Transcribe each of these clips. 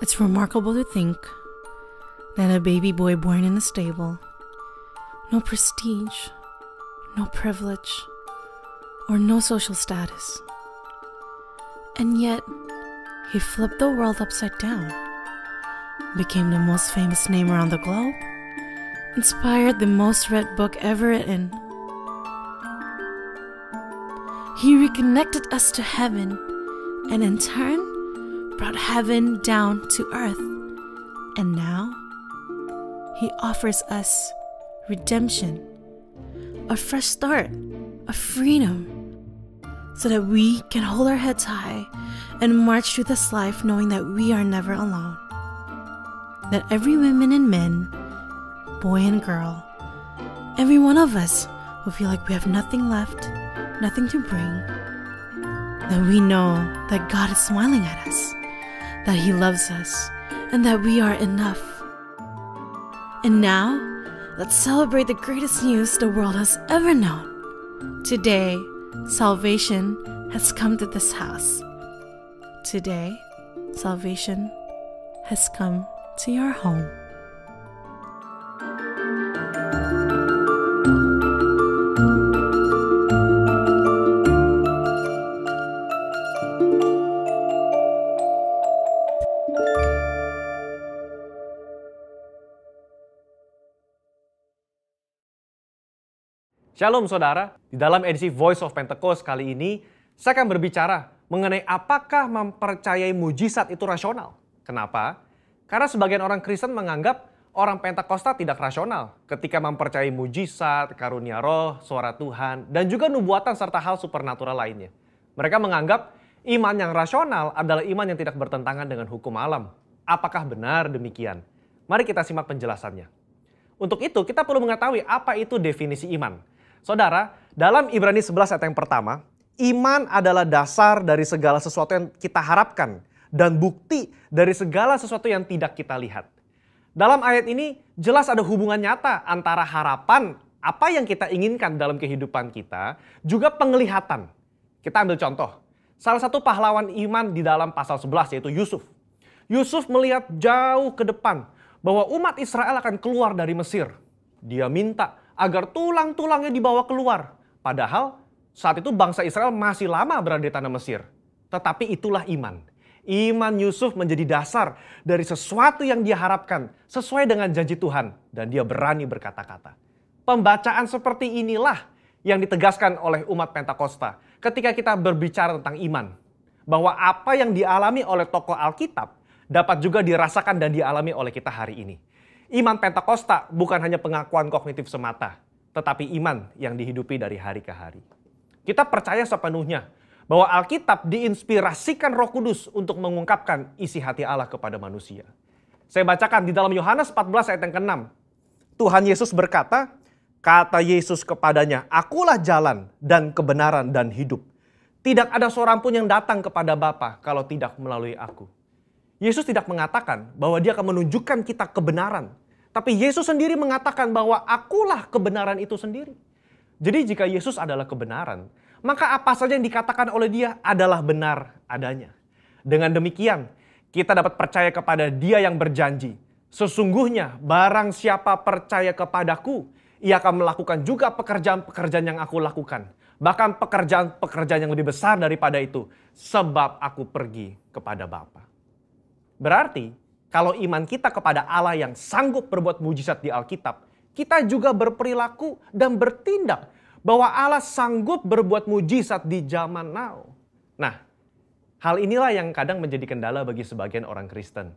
It's remarkable to think that a baby boy born in a stable, no prestige, no privilege, or no social status, and yet he flipped the world upside down, became the most famous name around the globe, inspired the most read book ever written. He reconnected us to heaven, and in turn brought heaven down to earth. And now he offers us redemption, a fresh start, a freedom, so that we can hold our heads high and march through this life knowing that we are never alone. That every woman and man, boy and girl, every one of us will feel like we have nothing left, nothing to bring. That we know that God is smiling at us, that He loves us, and that we are enough. And now, let's celebrate the greatest news the world has ever known. Today, salvation has come to this house. Today, salvation has come to your home. Shalom saudara, di dalam edisi Voice of Pentecost kali ini, saya akan berbicara mengenai apakah mempercayai mujizat itu rasional. Kenapa? Karena sebagian orang Kristen menganggap orang Pentakosta tidak rasional ketika mempercayai mujizat, karunia roh, suara Tuhan, dan juga nubuatan serta hal supernatural lainnya. Mereka menganggap iman yang rasional adalah iman yang tidak bertentangan dengan hukum alam. Apakah benar demikian? Mari kita simak penjelasannya. Untuk itu, kita perlu mengetahui apa itu definisi iman. Saudara, dalam Ibrani 11 ayat yang pertama, iman adalah dasar dari segala sesuatu yang kita harapkan dan bukti dari segala sesuatu yang tidak kita lihat. Dalam ayat ini jelas ada hubungan nyata antara harapan apa yang kita inginkan dalam kehidupan kita, juga penglihatan. Kita ambil contoh, salah satu pahlawan iman di dalam pasal 11 yaitu Yusuf. Yusuf melihat jauh ke depan bahwa umat Israel akan keluar dari Mesir. Dia minta agar tulang-tulangnya dibawa keluar. Padahal saat itu bangsa Israel masih lama berada di tanah Mesir. Tetapi itulah iman. Iman Yusuf menjadi dasar dari sesuatu yang dia harapkan sesuai dengan janji Tuhan. Dan dia berani berkata-kata. Pembacaan seperti inilah yang ditegaskan oleh umat Pentakosta ketika kita berbicara tentang iman. Bahwa apa yang dialami oleh tokoh Alkitab dapat juga dirasakan dan dialami oleh kita hari ini. Iman Pentakosta bukan hanya pengakuan kognitif semata, tetapi iman yang dihidupi dari hari ke hari. Kita percaya sepenuhnya bahwa Alkitab diinspirasikan Roh Kudus untuk mengungkapkan isi hati Allah kepada manusia. Saya bacakan di dalam Yohanes 14 ayat yang ke-6. Tuhan Yesus berkata, kata Yesus kepadanya, "Akulah jalan dan kebenaran dan hidup. Tidak ada seorang pun yang datang kepada Bapa kalau tidak melalui aku." Yesus tidak mengatakan bahwa dia akan menunjukkan kita kebenaran. Tapi Yesus sendiri mengatakan bahwa akulah kebenaran itu sendiri. Jadi jika Yesus adalah kebenaran, maka apa saja yang dikatakan oleh dia adalah benar adanya. Dengan demikian, kita dapat percaya kepada dia yang berjanji. Sesungguhnya barang siapa percaya kepadaku, ia akan melakukan juga pekerjaan-pekerjaan yang aku lakukan. Bahkan pekerjaan-pekerjaan yang lebih besar daripada itu. Sebab aku pergi kepada Bapa. Berarti, kalau iman kita kepada Allah yang sanggup berbuat mujizat di Alkitab, kita juga berperilaku dan bertindak bahwa Allah sanggup berbuat mujizat di zaman now. Nah, hal inilah yang kadang menjadi kendala bagi sebagian orang Kristen.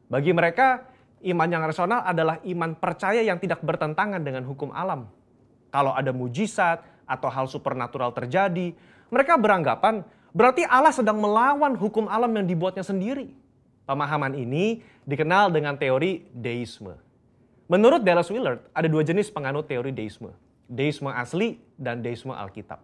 Bagi mereka, iman yang rasional adalah iman percaya yang tidak bertentangan dengan hukum alam. Kalau ada mujizat atau hal supernatural terjadi, mereka beranggapan berarti Allah sedang melawan hukum alam yang dibuatnya sendiri. Pemahaman ini dikenal dengan teori deisme. Menurut Dallas Willard, ada dua jenis penganut teori deisme. Deisme asli dan deisme Alkitab.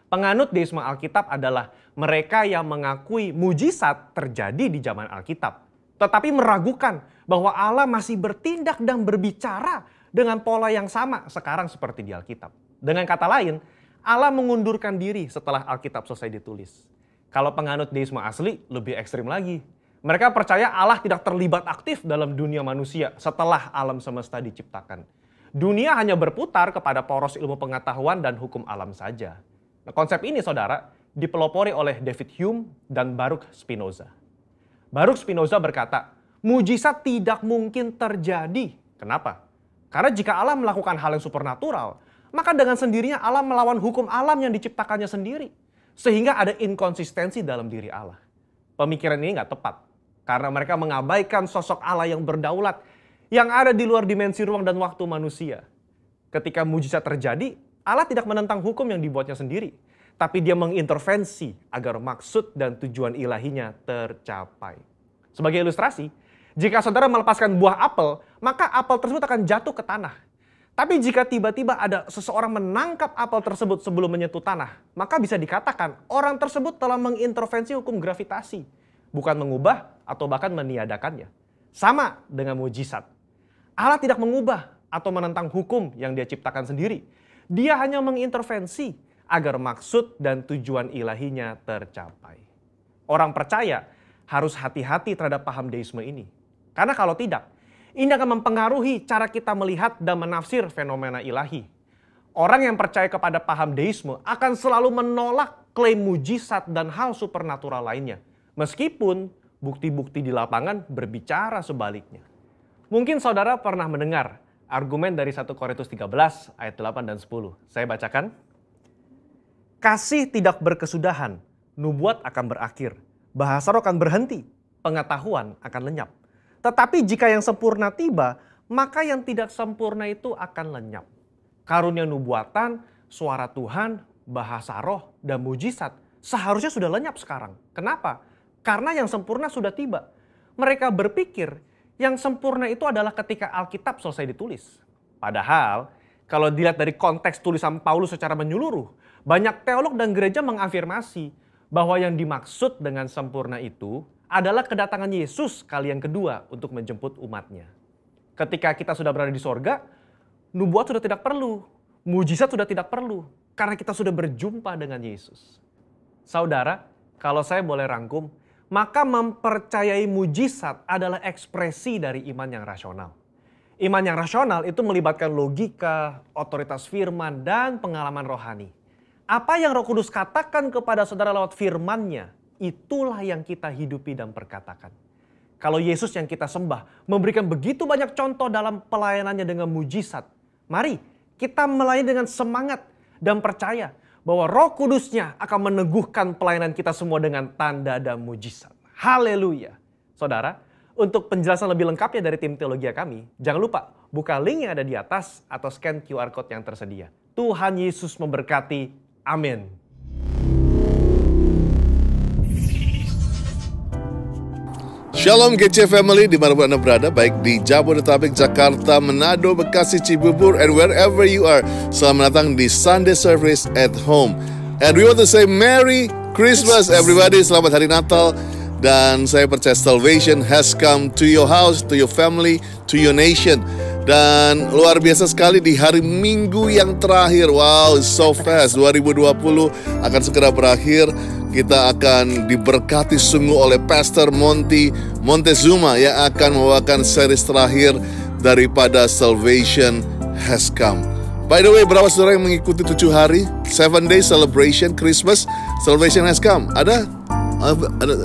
Penganut deisme Alkitab adalah mereka yang mengakui mujizat terjadi di zaman Alkitab. Tetapi meragukan bahwa Allah masih bertindak dan berbicara dengan pola yang sama sekarang seperti di Alkitab. Dengan kata lain, Allah mengundurkan diri setelah Alkitab selesai ditulis. Kalau penganut deisme asli lebih ekstrim lagi. Mereka percaya Allah tidak terlibat aktif dalam dunia manusia setelah alam semesta diciptakan. Dunia hanya berputar kepada poros ilmu pengetahuan dan hukum alam saja. Nah, konsep ini, saudara, dipelopori oleh David Hume dan Baruch Spinoza. Baruch Spinoza berkata, mujizat tidak mungkin terjadi. Kenapa? Karena jika Allah melakukan hal yang supernatural, maka dengan sendirinya Allah melawan hukum alam yang diciptakannya sendiri. Sehingga ada inkonsistensi dalam diri Allah. Pemikiran ini nggak tepat. Karena mereka mengabaikan sosok Allah yang berdaulat, yang ada di luar dimensi ruang dan waktu manusia. Ketika mujizat terjadi, Allah tidak menentang hukum yang dibuatnya sendiri. Tapi dia mengintervensi agar maksud dan tujuan ilahinya tercapai. Sebagai ilustrasi, jika saudara melepaskan buah apel, maka apel tersebut akan jatuh ke tanah. Tapi jika tiba-tiba ada seseorang menangkap apel tersebut sebelum menyentuh tanah, maka bisa dikatakan orang tersebut telah mengintervensi hukum gravitasi. Bukan mengubah atau bahkan meniadakannya. Sama dengan mujizat. Allah tidak mengubah atau menentang hukum yang dia ciptakan sendiri. Dia hanya mengintervensi agar maksud dan tujuan ilahinya tercapai. Orang percaya harus hati-hati terhadap paham deisme ini. Karena kalau tidak, ini akan mempengaruhi cara kita melihat dan menafsir fenomena ilahi. Orang yang percaya kepada paham deisme akan selalu menolak klaim mujizat dan hal supernatural lainnya. Meskipun bukti-bukti di lapangan berbicara sebaliknya. Mungkin saudara pernah mendengar argumen dari 1 Korintus 13 ayat 8 dan 10. Saya bacakan. Kasih tidak berkesudahan, nubuat akan berakhir, bahasa roh akan berhenti, pengetahuan akan lenyap. Tetapi jika yang sempurna tiba, maka yang tidak sempurna itu akan lenyap. Karunia nubuatan, suara Tuhan, bahasa roh, dan mujizat seharusnya sudah lenyap sekarang. Kenapa? Karena yang sempurna sudah tiba. Mereka berpikir yang sempurna itu adalah ketika Alkitab selesai ditulis. Padahal kalau dilihat dari konteks tulisan Paulus secara menyeluruh, banyak teolog dan gereja mengafirmasi bahwa yang dimaksud dengan sempurna itu adalah kedatangan Yesus kali yang kedua untuk menjemput umatnya. Ketika kita sudah berada di sorga, nubuat sudah tidak perlu, mujizat sudah tidak perlu, karena kita sudah berjumpa dengan Yesus. Saudara, kalau saya boleh rangkum, maka mempercayai mujizat adalah ekspresi dari iman yang rasional. Iman yang rasional itu melibatkan logika, otoritas firman, dan pengalaman rohani. Apa yang Roh Kudus katakan kepada saudara lewat firman-Nya, itulah yang kita hidupi dan perkatakan. Kalau Yesus yang kita sembah memberikan begitu banyak contoh dalam pelayanannya dengan mujizat, mari kita melayani dengan semangat dan percaya bahwa Roh Kudus-Nya akan meneguhkan pelayanan kita semua dengan tanda dan mujizat. Haleluya. Saudara, untuk penjelasan lebih lengkapnya dari tim teologia kami, jangan lupa buka link yang ada di atas atau scan QR Code yang tersedia. Tuhan Yesus memberkati. Amin. Shalom GC Family, dimanapun Anda berada, baik di Jabodetabek, Jakarta, Manado, Bekasi, Cibubur, and wherever you are. Selamat datang di Sunday Service at Home. And we want to say Merry Christmas everybody, selamat Hari Natal. Dan saya percaya salvation has come to your house, to your family, to your nation. Dan luar biasa sekali di hari Minggu yang terakhir. Wow, so fast. 2020 akan segera berakhir. Kita akan diberkati sungguh oleh Pastor Monty Montezuma yang akan membawakan series terakhir daripada Salvation Has Come. By the way, berapa saudara yang mengikuti 7 hari 7 days celebration Christmas Salvation Has Come? Ada?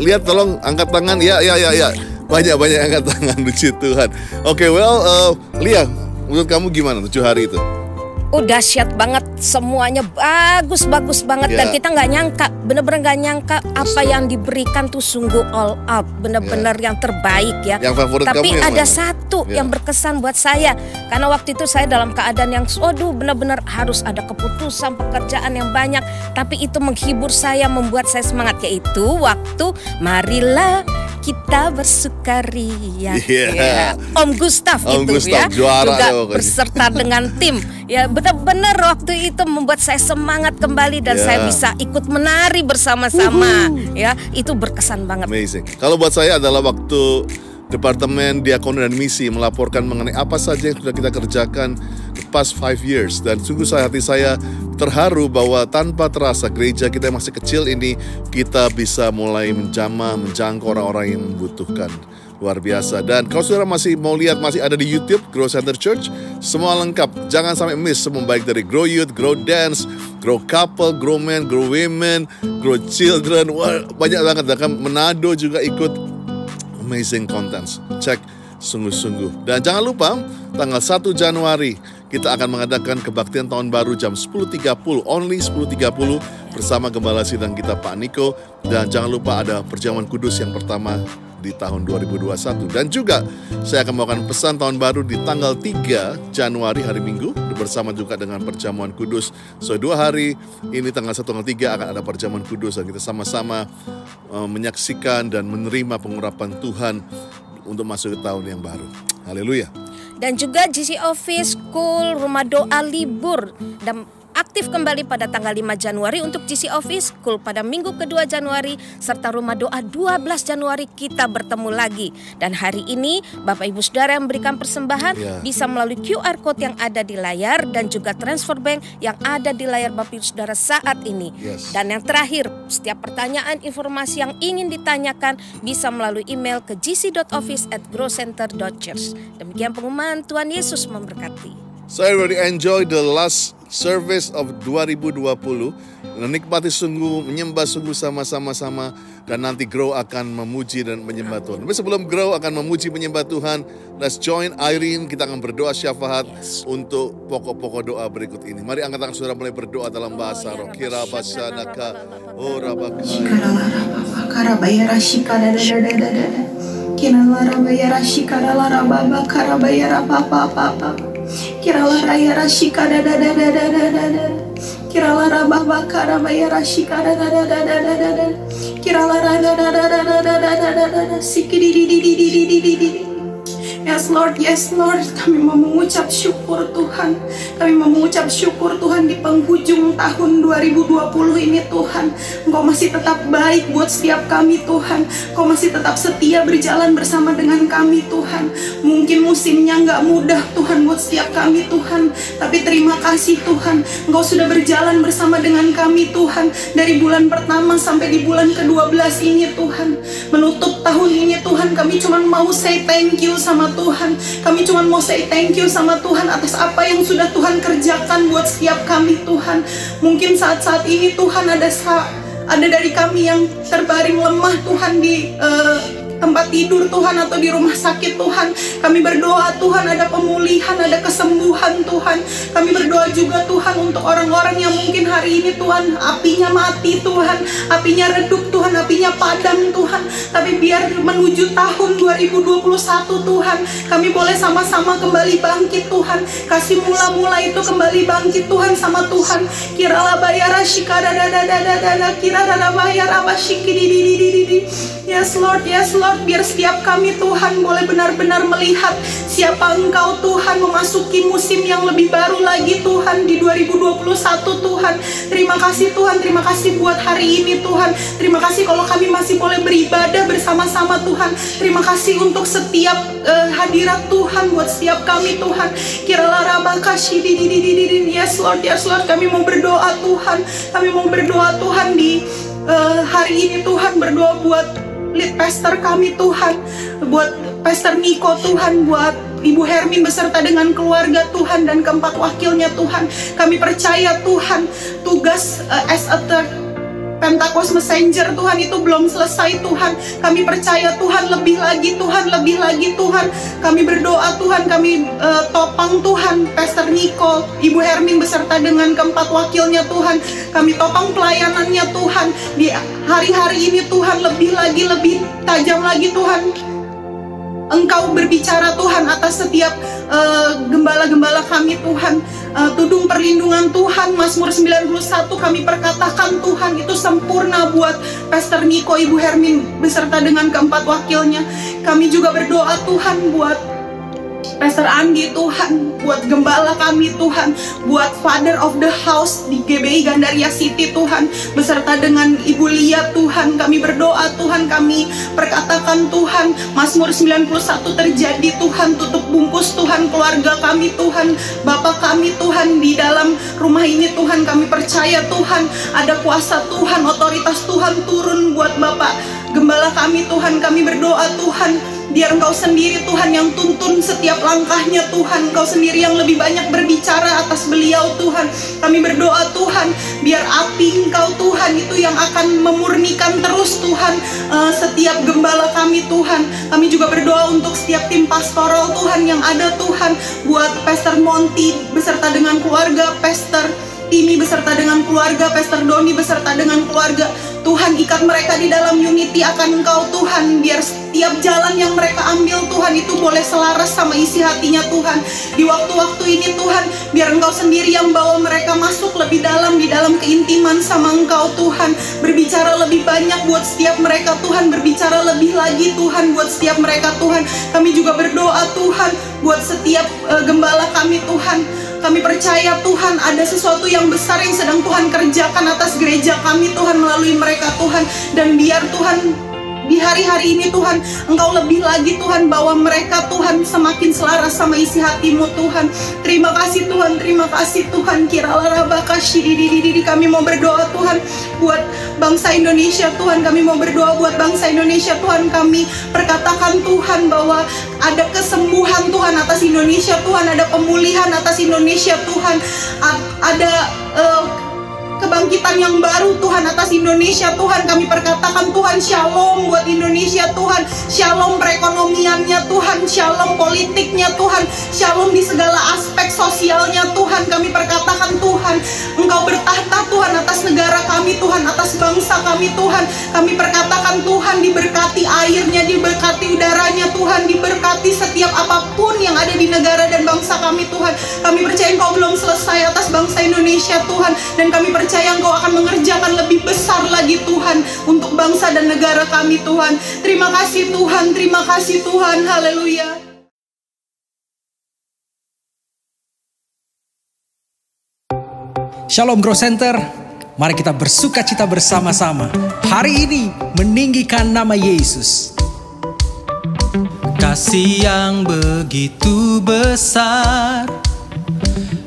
Lihat, tolong angkat tangan. Ya. Banyak angkat tangan, puji Tuhan. Oke, Lia, menurut kamu gimana 7 hari itu? Dahsyat banget, semuanya bagus banget. Dan kita nggak nyangka, bener-bener nggak nyangka apa yang diberikan tuh sungguh all out, bener-bener yang terbaik ya. Yang favorit Tapi kamu yang ada mana? Satu yang berkesan buat saya, karena waktu itu saya dalam keadaan yang bener-bener harus ada keputusan pekerjaan yang banyak, tapi itu menghibur saya, membuat saya semangat, yaitu waktu marilah kita bersukaria. Om Gustaf ya, juga berserta dengan tim. Ya benar-benar waktu itu membuat saya semangat kembali dan saya bisa ikut menari bersama-sama. Ya, itu berkesan banget. Amazing. Kalau buat saya adalah waktu Departemen Diakoni dan Misi melaporkan mengenai apa saja yang sudah kita kerjakan past 5 years. Dan sungguh hati saya terharu bahwa tanpa terasa gereja kita yang masih kecil ini, kita bisa mulai menjangkau orang-orang yang membutuhkan. Luar biasa. Dan kalau saudara masih mau lihat, masih ada di YouTube Grow Center Church, semua lengkap. Jangan sampai miss, semua baik dari Grow Youth, Grow Dance, Grow Couple, Grow Men, Grow Women, Grow Children. Wah, banyak banget. Dan Manado juga ikut. Amazing contents. Cek sungguh-sungguh. Dan jangan lupa tanggal 1 Januari kita akan mengadakan kebaktian tahun baru jam 10.30, only 10.30 bersama Gembala Sidang kita Pak Niko. Dan jangan lupa ada perjamuan kudus yang pertama di tahun 2021. Dan juga saya akan membawakan pesan tahun baru di tanggal 3 Januari hari Minggu bersama juga dengan perjamuan kudus. So 2 hari ini tanggal 1 tanggal 3 akan ada perjamuan kudus dan kita sama-sama menyaksikan dan menerima pengurapan Tuhan untuk masuk ke tahun yang baru. Haleluya. Dan juga GC Office, School, Rumah Doa libur dan aktif kembali pada tanggal 5 Januari untuk GC Office, School pada minggu kedua Januari, serta Rumah Doa 12 Januari kita bertemu lagi. Dan hari ini Bapak Ibu Saudara yang memberikan persembahan bisa melalui QR Code yang ada di layar dan juga transfer bank yang ada di layar Bapak Ibu Saudara saat ini. Dan yang terakhir, setiap pertanyaan informasi yang ingin ditanyakan bisa melalui email ke gc.office@growcenter.church. Demikian pengumuman, Tuhan Yesus memberkati. Saya already enjoy the last service of 2020. Menikmati sungguh, menyembah sungguh sama-sama. Dan nanti Grow akan memuji dan menyembah Tuhan. Tapi sebelum Grow akan memuji menyembah Tuhan, let's join Irene. Kita akan berdoa syafaat untuk pokok-pokok doa berikut ini. Mari angkat tangan saudara mulai berdoa dalam bahasa roh. Kira basanaka, orabaka. Karabaya rashika da. Kinala rabaya rashika da la rababa karabaya rababa. Kirala raya rashika da. Kirala rababa karabaya rashika da. Kirala rada sikidi. Yes Lord, kami mau mengucap syukur Tuhan. Kami mau mengucap syukur Tuhan di penghujung tahun 2020 ini Tuhan. Engkau masih tetap baik buat setiap kami Tuhan. Engkau masih tetap setia berjalan bersama dengan kami Tuhan. Mungkin musimnya nggak mudah Tuhan buat setiap kami Tuhan. Tapi terima kasih Tuhan, Engkau sudah berjalan bersama dengan kami Tuhan. Dari bulan pertama sampai di bulan ke-12 ini Tuhan. Menutup tahun ini Tuhan, kami cuma mau say thank you sama Tuhan. Kami cuma mau say thank you sama Tuhan atas apa yang sudah Tuhan kerjakan buat setiap kami Tuhan. Mungkin saat-saat ini Tuhan ada dari kami yang terbaring lemah Tuhan di tempat tidur Tuhan atau di rumah sakit Tuhan. Kami berdoa Tuhan ada pemulihan, ada kesembuhan Tuhan. Kami berdoa juga Tuhan untuk orang-orang yang mungkin hari ini Tuhan apinya mati Tuhan, apinya redup Tuhan, apinya padam Tuhan. Tapi biar menuju tahun 2021 Tuhan, kami boleh sama-sama kembali bangkit Tuhan. Kasih mula-mula itu kembali bangkit Tuhan sama Tuhan. Kirala bayara shikada kirala bayara bashikidi. Yes Lord, biar setiap kami Tuhan boleh benar-benar melihat siapa Engkau Tuhan, memasuki musim yang lebih baru lagi Tuhan di 2021 Tuhan. Terima kasih Tuhan, terima kasih buat hari ini Tuhan. Terima kasih kalau kami masih boleh beribadah bersama-sama Tuhan. Terima kasih untuk setiap hadirat Tuhan buat setiap kami Tuhan. Kirala rabakashi di. Yes Lord, kami mau berdoa Tuhan. Kami mau berdoa Tuhan di hari ini Tuhan, berdoa buat lead pastor kami Tuhan, buat Pastor Niko Tuhan, buat Ibu Hermin beserta dengan keluarga Tuhan dan keempat wakilnya Tuhan. Kami percaya Tuhan, tugas as a Pentakos Messenger Tuhan itu belum selesai Tuhan. Kami percaya Tuhan lebih lagi Tuhan. Kami berdoa Tuhan, kami topang Tuhan Pastor Niko, Ibu Hermin beserta dengan keempat wakilnya Tuhan. Kami topang pelayanannya Tuhan. Di hari-hari ini Tuhan lebih tajam lagi Tuhan. Engkau berbicara Tuhan atas setiap gembala-gembala kami Tuhan. Tudung perlindungan Tuhan, Mazmur 91 kami perkatakan Tuhan itu sempurna buat Pastor Niko, Ibu Hermin beserta dengan keempat wakilnya. Kami juga berdoa Tuhan buat Pastor Andi Tuhan, buat gembala kami Tuhan, buat Father of the House di GBI Gandaria City Tuhan, beserta dengan Ibu Lia Tuhan, kami berdoa Tuhan, kami perkatakan Tuhan, Mazmur 91 terjadi Tuhan, tutup bungkus Tuhan keluarga kami Tuhan, Bapak kami Tuhan di dalam rumah ini Tuhan, kami percaya Tuhan, ada kuasa Tuhan, otoritas Tuhan turun buat Bapak gembala kami Tuhan, kami berdoa Tuhan, biar Engkau sendiri Tuhan yang tuntun setiap langkahnya Tuhan, Engkau sendiri yang lebih banyak berbicara atas beliau Tuhan. Kami berdoa Tuhan, biar api Engkau Tuhan itu yang akan memurnikan terus Tuhan setiap gembala kami Tuhan. Kami juga berdoa untuk setiap tim pastoral Tuhan yang ada Tuhan, buat Pastor Monty beserta dengan keluarga, Pastor Timi beserta dengan keluarga, Pastor Doni beserta dengan keluarga. Tuhan, ikat mereka di dalam unity akan Engkau Tuhan, biar setiap jalan yang mereka ambil Tuhan itu boleh selaras sama isi hatinya Tuhan. Di waktu-waktu ini Tuhan, biar Engkau sendiri yang bawa mereka masuk lebih dalam di dalam keintiman sama Engkau Tuhan. Berbicara lebih banyak buat setiap mereka Tuhan, berbicara lebih lagi Tuhan buat setiap mereka Tuhan. Kami juga berdoa Tuhan buat setiap gembala kami Tuhan. Kami percaya Tuhan ada sesuatu yang besar yang sedang Tuhan kerjakan atas gereja kami Tuhan melalui mereka Tuhan. Dan biar Tuhan di hari-hari ini Tuhan, Engkau lebih lagi Tuhan bawa mereka Tuhan semakin selaras sama isi hatimu Tuhan. Terima kasih Tuhan, terima kasih Tuhan. Kami mau berdoa Tuhan buat bangsa Indonesia Tuhan. Kami mau berdoa buat bangsa Indonesia Tuhan. Kami perkatakan Tuhan bahwa ada kesembuhan Tuhan atas Indonesia Tuhan, ada pemulihan atas Indonesia Tuhan, ada kebangkitan yang baru Tuhan atas Indonesia Tuhan. Kami perkatakan Tuhan, shalom buat Indonesia Tuhan, shalom perekonomiannya Tuhan, shalom politiknya Tuhan, shalom di segala aspek sosialnya Tuhan. Kami perkatakan Tuhan, Engkau bertahta Tuhan atas negara kami Tuhan, atas bangsa kami Tuhan. Kami perkatakan Tuhan, diberkati airnya, diberkati udaranya Tuhan, diberkati setiap apapun yang ada di negara dan bangsa kami Tuhan. Kami percaya Engkau belum selesai atas bangsa Indonesia Tuhan, dan kami percaya Engkau akan mengerjakan lebih besar lagi Tuhan untuk bangsa dan negara kami Tuhan. Terima kasih Tuhan, terima kasih Tuhan, haleluya. Shalom Grow Center, mari kita bersuka cita bersama-sama hari ini meninggikan nama Yesus. Kasih yang begitu besar,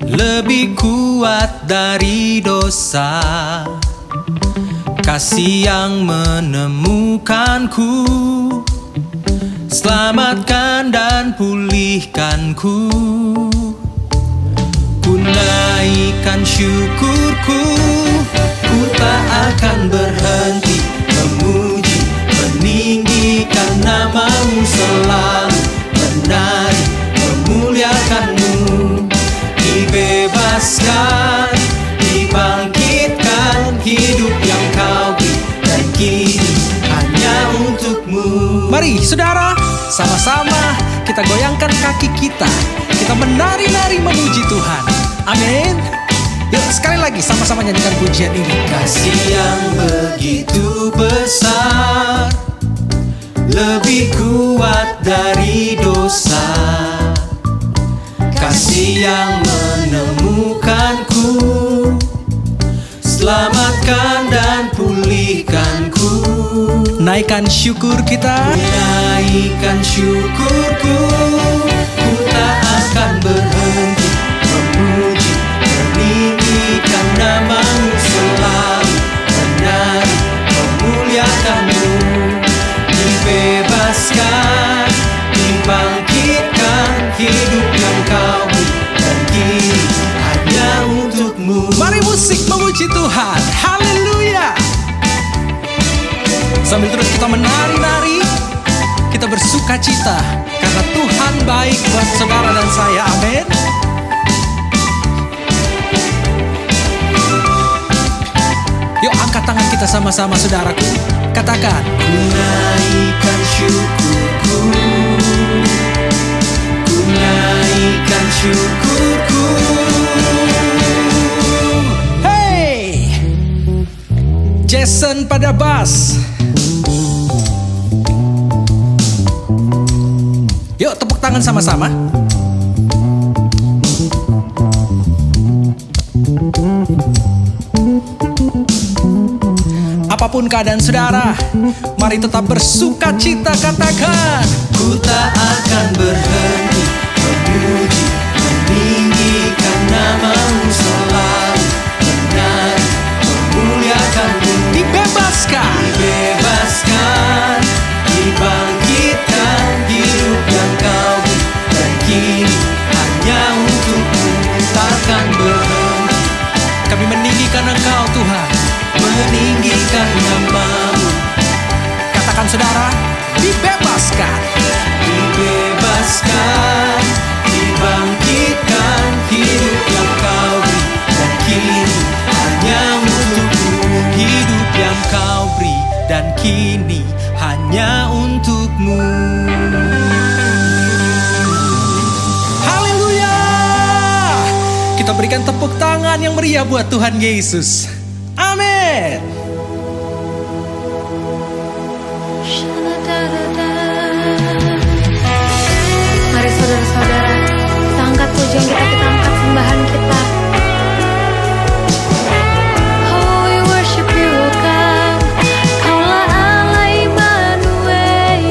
lebih kuat dari dosa. Kasih yang menemukanku, selamatkan dan pulihkanku. Ku naikkan syukurku, ku tak akan berhenti memuji, meninggikan namamu selalu, menari, memuliakanmu. Dibebaskan, dibangkitkan, hidup yang kau beri dan kini hanya untukmu. Mari saudara, sama-sama kita goyangkan kaki kita menari-nari memuji Tuhan. Amin. Yuk sekali lagi sama-sama nyanyikan pujian ini. Kasih yang begitu besar, lebih kuat dari dosa. Kasih yang menemukanku, selamatkan dan pulihkanku. Naikkan syukur kita, naikkan syukurku, ku tak akan berhenti memuji, meninggikan namamu selalu, menari, memuliakanmu. Dibebaskan, dibangkitkan, hidup yang kau beri dan kini hanya untukmu. Mari musik memuji Tuhan, haleluya. Sambil terus kita menari-nari, kita bersuka cita karena Tuhan baik buat saudara dan saya, amin. Yuk angkat tangan kita sama-sama saudaraku, katakan, ku naikkan syukurku, ku naikkan syukurku. Hey, Jason pada bass. Yuk tepuk tangan sama-sama. Apapun keadaan saudara, mari tetap bersuka cita, katakan. Ku tak akan berhenti memuji, meninggikan nama-Mu selalu, menari, memuliakan-Mu. Dibebaskan, Dibebaskan, dibangkitkan, hidup yang Kau beri, dan kini hanya untuk-Mu. Takkan berhenti kami meninggikan Engkau Tuhan. meninggikan nama-Mu. Katakan saudara, dibebaskan. Dibebaskan, dibangkitkan, hidup yang Kau beri, dan kini hanya untuk-Mu. Hidup yang Kau beri dan kini hanya untuk-Mu. Haleluya! Kita berikan tepuk tangan yang meriah buat Tuhan Yesus. Amin. Mari saudara-saudara, kita angkat pujian kita angkat sembahan kita. Oh, we worship you, oh God. Kaulah Allah Immanuel.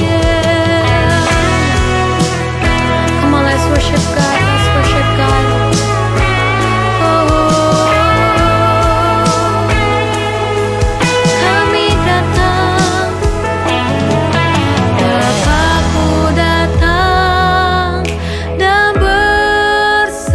Come on, let's worship God, let's worship God. Kami datang, Bapa-Ku datang dan bersama.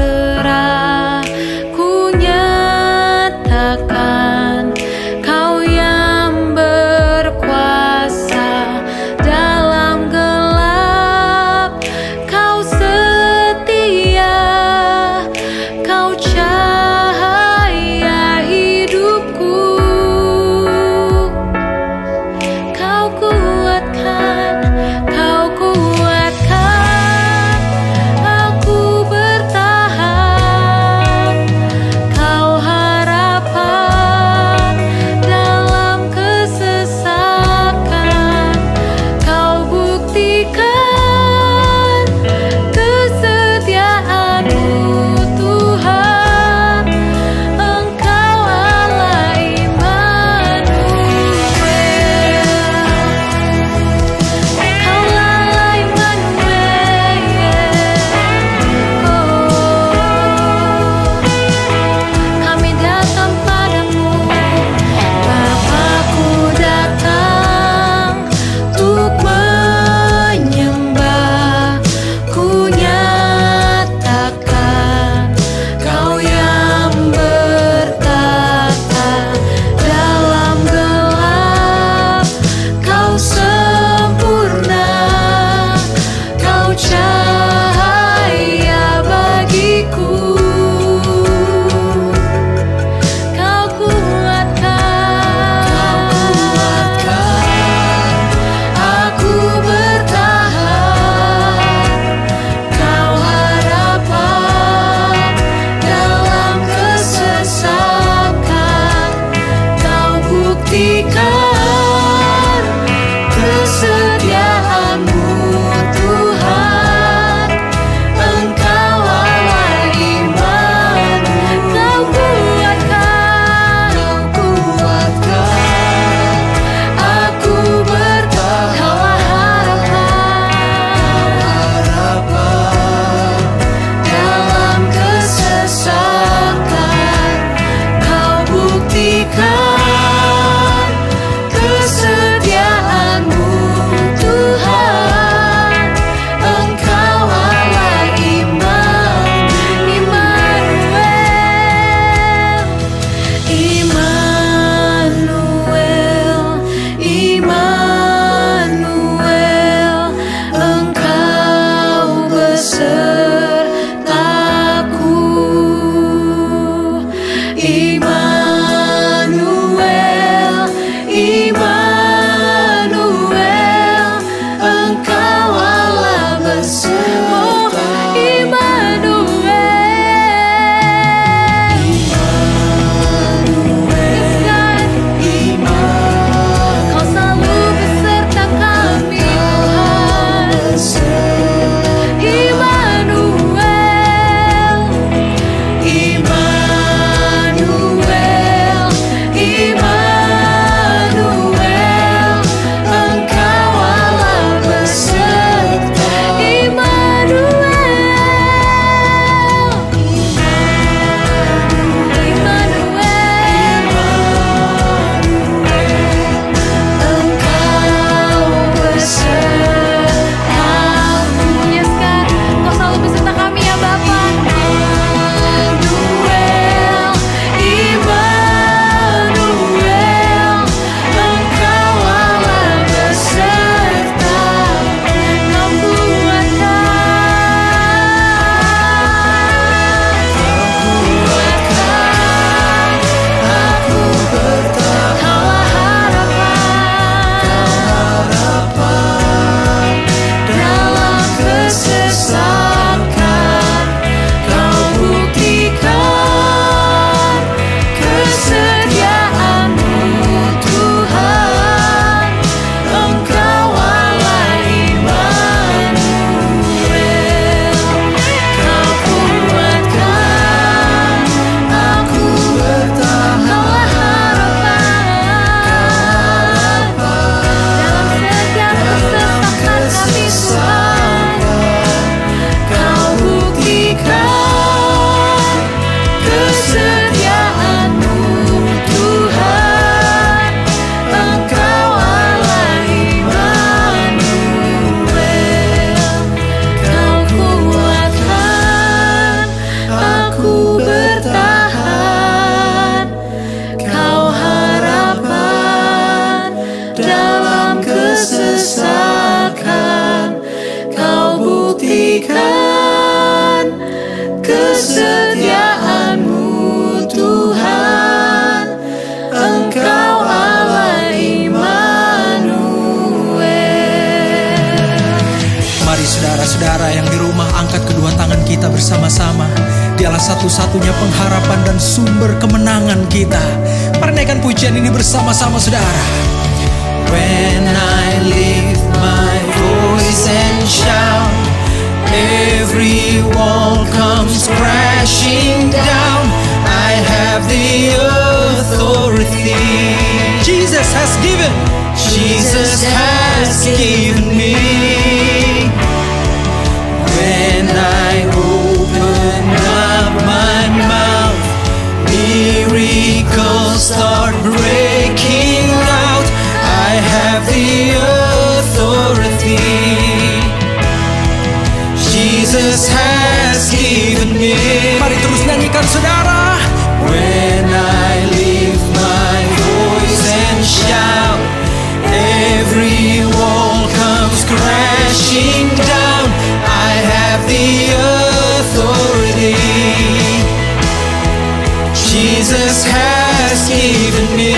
Saudara-saudara yang di rumah, angkat kedua tangan kita bersama-sama. Dialah satu-satunya pengharapan dan sumber kemenangan kita. Mari naikkan pujian ini bersama-sama, saudara. When I lift my voice and shout, every wall comes crashing down. I have the authority. Jesus has given me. When I open up my mouth, miracles start breaking out. I have the authority. Jesus has given me. Mari terus nyanyikan, saudara. When I lift my voice and shout, every wall comes crashing down. I have the authority. Jesus has given me.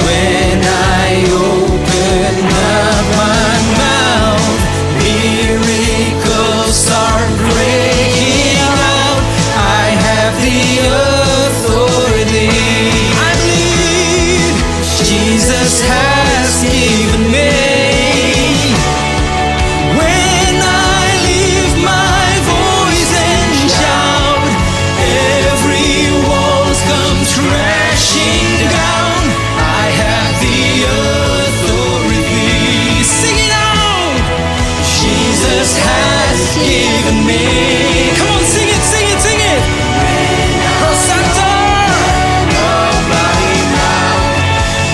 When I open up my mouth, miracles start breaking out. I have the authority. I believe Jesus has given me. When I lift my voice and shout, every wall comes crashing down. I have the authority. Sing it out. Jesus has given me. Come on, sing it, sing it, sing it. Rosetta.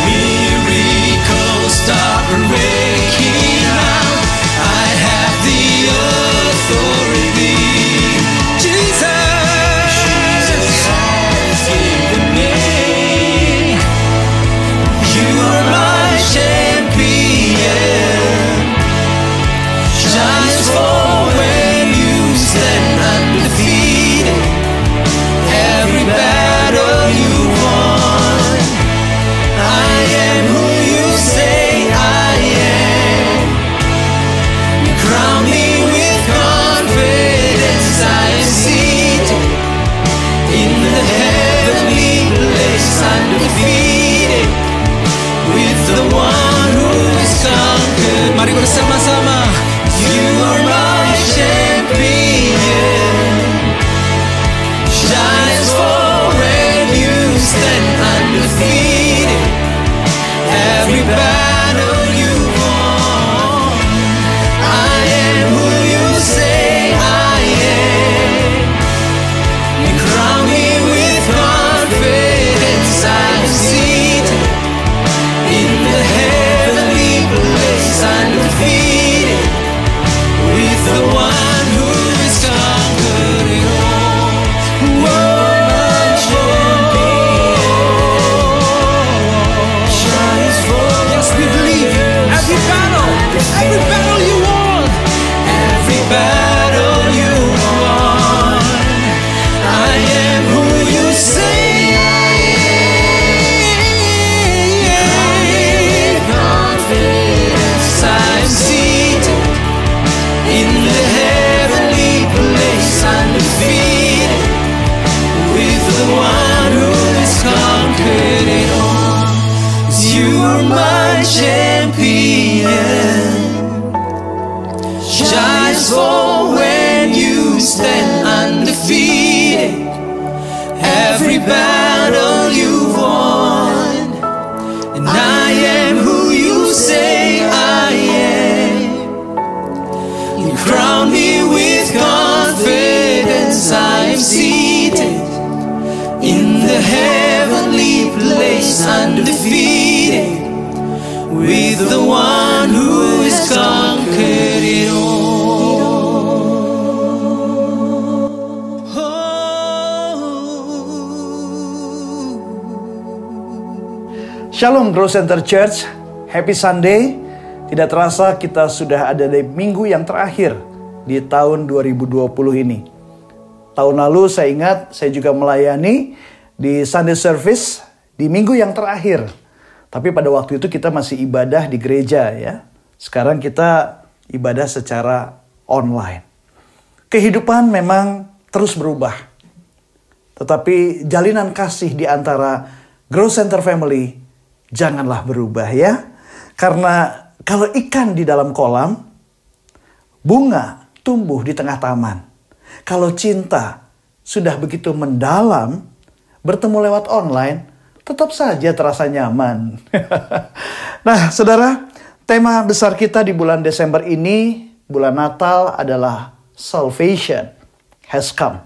Miracles start breaking out. I have the authority. Jesus has given me. You are my champion. Shines for when you stand undefeated. Every battle you won. I am who you say I am. You crown me with confidence. I am seated in the heavenly place, undefeated, with the one who is conquered. Mari bersama-sama. You are my champion. Shines for when you stand undefeated. Every battle you won. I am who you say I am. You crown me with confidence. I'm seated in the heavenly place, undefeated, with the one who is conquered it all. My champion shines for. Yes, we believe. Every battle you won. Every battle you won. I am who you say I am. Confidence, I'm seated in the heavenly place, undefeated, with the one who has conquered it all. You are my champion. Shines for when you stand undefeated. Every battle you won. And I am who you say I am. You crown me with confidence. I am seated in the heavenly place, undefeated, with the one who has conquered it all. Shalom Growth Center Church, Happy Sunday. Tidak terasa kita sudah ada di minggu yang terakhir di tahun 2020 ini. Tahun lalu saya ingat saya juga melayani di Sunday Service di minggu yang terakhir. Tapi pada waktu itu kita masih ibadah di gereja ya. Sekarang kita ibadah secara online. Kehidupan memang terus berubah. Tetapi jalinan kasih di antara Growth Center Family janganlah berubah ya. Karena kalau ikan di dalam kolam, bunga tumbuh di tengah taman. Kalau cinta sudah begitu mendalam, bertemu lewat online, tetap saja terasa nyaman. Nah, saudara, tema besar kita di bulan Desember ini, bulan Natal adalah salvation has come.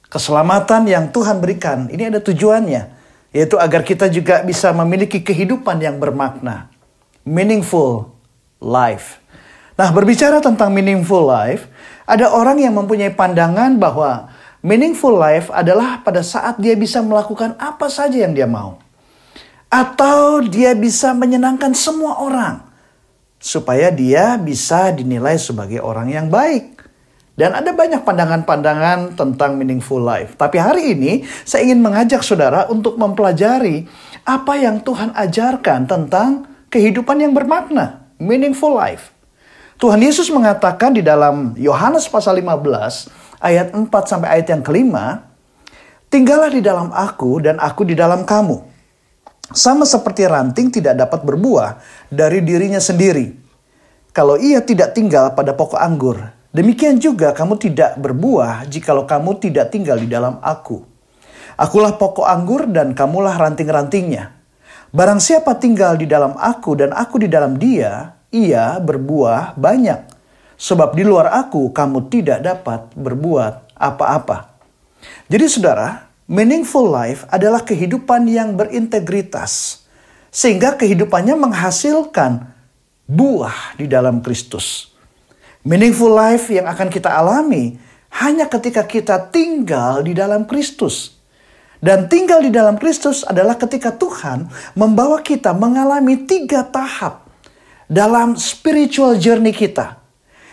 Keselamatan yang Tuhan berikan, ini ada tujuannya, yaitu agar kita juga bisa memiliki kehidupan yang bermakna. Meaningful life. Nah, berbicara tentang meaningful life, ada orang yang mempunyai pandangan bahwa meaningful life adalah pada saat dia bisa melakukan apa saja yang dia mau. Atau dia bisa menyenangkan semua orang. Supaya dia bisa dinilai sebagai orang yang baik. Dan ada banyak pandangan-pandangan tentang meaningful life. Tapi hari ini saya ingin mengajak saudara untuk mempelajari apa yang Tuhan ajarkan tentang kehidupan yang bermakna. Meaningful life. Tuhan Yesus mengatakan di dalam Yohanes pasal 15 ayat 4 sampai ayat yang kelima, tinggallah di dalam aku dan aku di dalam kamu. Sama seperti ranting tidak dapat berbuah dari dirinya sendiri. Kalau ia tidak tinggal pada pokok anggur, demikian juga kamu tidak berbuah jikalau kamu tidak tinggal di dalam aku. Akulah pokok anggur dan kamulah ranting-rantingnya. Barang siapa tinggal di dalam aku dan aku di dalam dia, ia berbuah banyak. Sebab di luar aku kamu tidak dapat berbuat apa-apa. Jadi saudara, meaningful life adalah kehidupan yang berintegritas. Sehingga kehidupannya menghasilkan buah di dalam Kristus. Meaningful life yang akan kita alami hanya ketika kita tinggal di dalam Kristus. Dan tinggal di dalam Kristus adalah ketika Tuhan membawa kita mengalami 3 tahap dalam spiritual journey kita.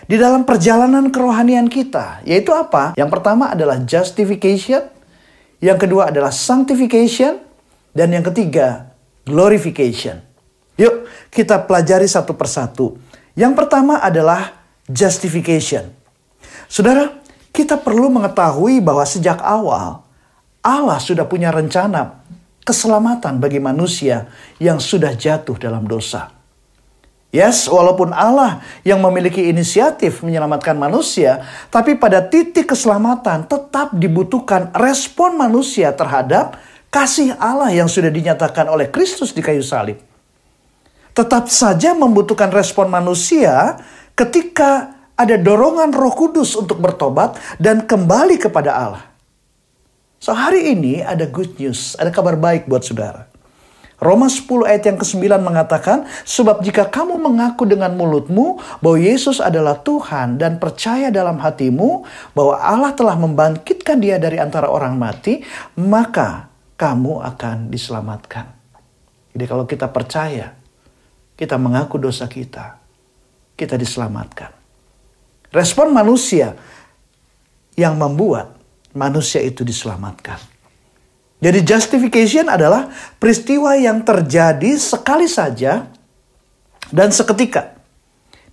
Di dalam perjalanan kerohanian kita. Yaitu apa? Yang pertama adalah justification. Yang kedua adalah sanctification. Dan yang ketiga, glorification. Yuk kita pelajari satu persatu. Yang pertama adalah justification. Saudara, kita perlu mengetahui bahwa sejak awal Allah sudah punya rencana keselamatan bagi manusia yang sudah jatuh dalam dosa. Yes, walaupun Allah yang memiliki inisiatif menyelamatkan manusia, tapi pada titik keselamatan tetap dibutuhkan respon manusia terhadap kasih Allah yang sudah dinyatakan oleh Kristus di kayu salib. Tetap saja membutuhkan respon manusia ketika ada dorongan Roh Kudus untuk bertobat dan kembali kepada Allah. So hari ini ada good news, ada kabar baik buat saudara. Roma 10 ayat yang ke-9 mengatakan, sebab jika kamu mengaku dengan mulutmu bahwa Yesus adalah Tuhan dan percaya dalam hatimu bahwa Allah telah membangkitkan dia dari antara orang mati, maka kamu akan diselamatkan. Jadi kalau kita percaya, kita mengaku dosa kita diselamatkan. Respon manusia yang membuat manusia itu diselamatkan. Jadi justification adalah peristiwa yang terjadi sekali saja dan seketika.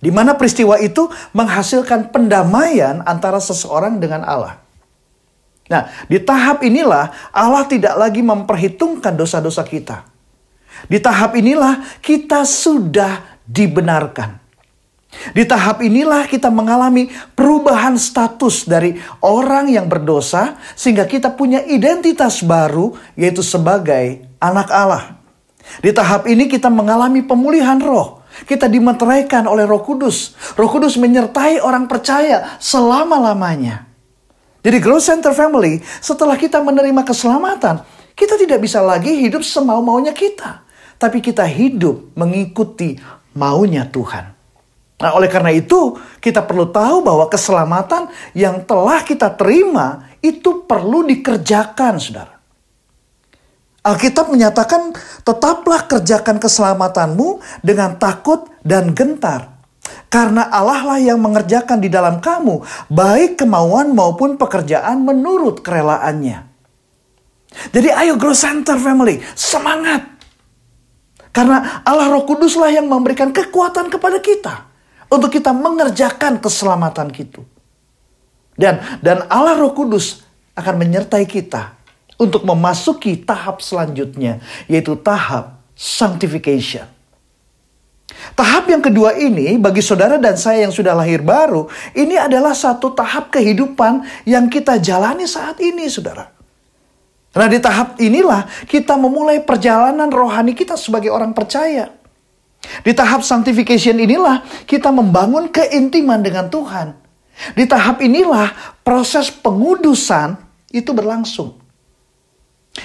Di mana peristiwa itu menghasilkan pendamaian antara seseorang dengan Allah. Nah, di tahap inilah Allah tidak lagi memperhitungkan dosa-dosa kita. Di tahap inilah kita sudah dibenarkan. Di tahap inilah kita mengalami perubahan status dari orang yang berdosa sehingga kita punya identitas baru yaitu sebagai anak Allah. Di tahap ini kita mengalami pemulihan roh. Kita dimeteraikan oleh Roh Kudus. Roh Kudus menyertai orang percaya selama-lamanya. Jadi Growth Center Family, setelah kita menerima keselamatan, kita tidak bisa lagi hidup semau-maunya kita. Tapi kita hidup mengikuti maunya Tuhan. Nah, oleh karena itu, kita perlu tahu bahwa keselamatan yang telah kita terima itu perlu dikerjakan, saudara. Alkitab menyatakan, tetaplah kerjakan keselamatanmu dengan takut dan gentar. Karena Allah lah yang mengerjakan di dalam kamu, baik kemauan maupun pekerjaan menurut kerelaannya. Jadi ayo Growth Center Family, semangat. Karena Allah Roh Kudus lah yang memberikan kekuatan kepada kita. untuk kita mengerjakan keselamatan kita. Dan Allah Roh Kudus akan menyertai kita untuk memasuki tahap selanjutnya, yaitu tahap sanctification. Tahap yang kedua ini bagi saudara dan saya yang sudah lahir baru, ini adalah satu tahap kehidupan yang kita jalani saat ini, saudara. Nah, di tahap inilah kita memulai perjalanan rohani kita sebagai orang percaya. Di tahap sanctification inilah kita membangun keintiman dengan Tuhan. Di tahap inilah proses pengudusan itu berlangsung.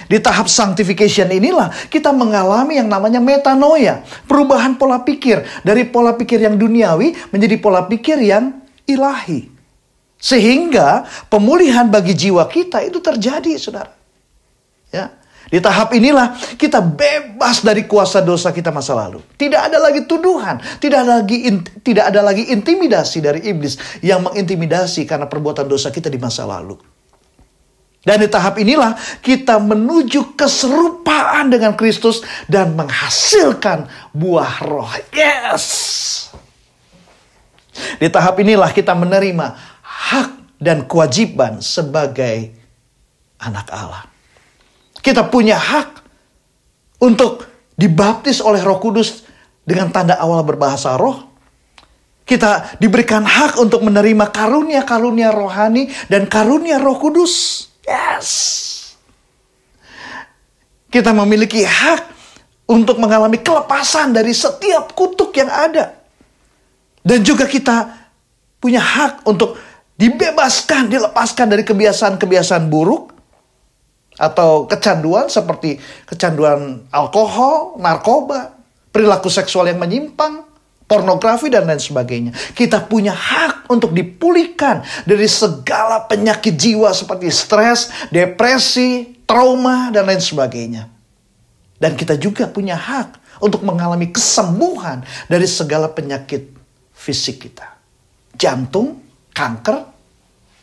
Di tahap sanctification inilah kita mengalami yang namanya metanoia, perubahan pola pikir dari pola pikir yang duniawi menjadi pola pikir yang ilahi. Sehingga pemulihan bagi jiwa kita itu terjadi, saudara. Ya. Di tahap inilah kita bebas dari kuasa dosa kita masa lalu. Tidak ada lagi tuduhan, tidak ada lagi intimidasi dari iblis yang mengintimidasi karena perbuatan dosa kita di masa lalu. Dan di tahap inilah kita menuju keserupaan dengan Kristus dan menghasilkan buah roh. Yes! Di tahap inilah kita menerima hak dan kewajiban sebagai anak Allah. Kita punya hak untuk dibaptis oleh Roh Kudus dengan tanda awal berbahasa roh. Kita diberikan hak untuk menerima karunia-karunia rohani dan karunia Roh Kudus. Yes. Kita memiliki hak untuk mengalami kelepasan dari setiap kutuk yang ada. Dan juga kita punya hak untuk dibebaskan, dilepaskan dari kebiasaan-kebiasaan buruk atau kecanduan seperti kecanduan alkohol, narkoba, perilaku seksual yang menyimpang, pornografi dan lain sebagainya. Kita punya hak untuk dipulihkan dari segala penyakit jiwa seperti stres, depresi, trauma dan lain sebagainya. Dan kita juga punya hak untuk mengalami kesembuhan dari segala penyakit fisik kita. Jantung, kanker,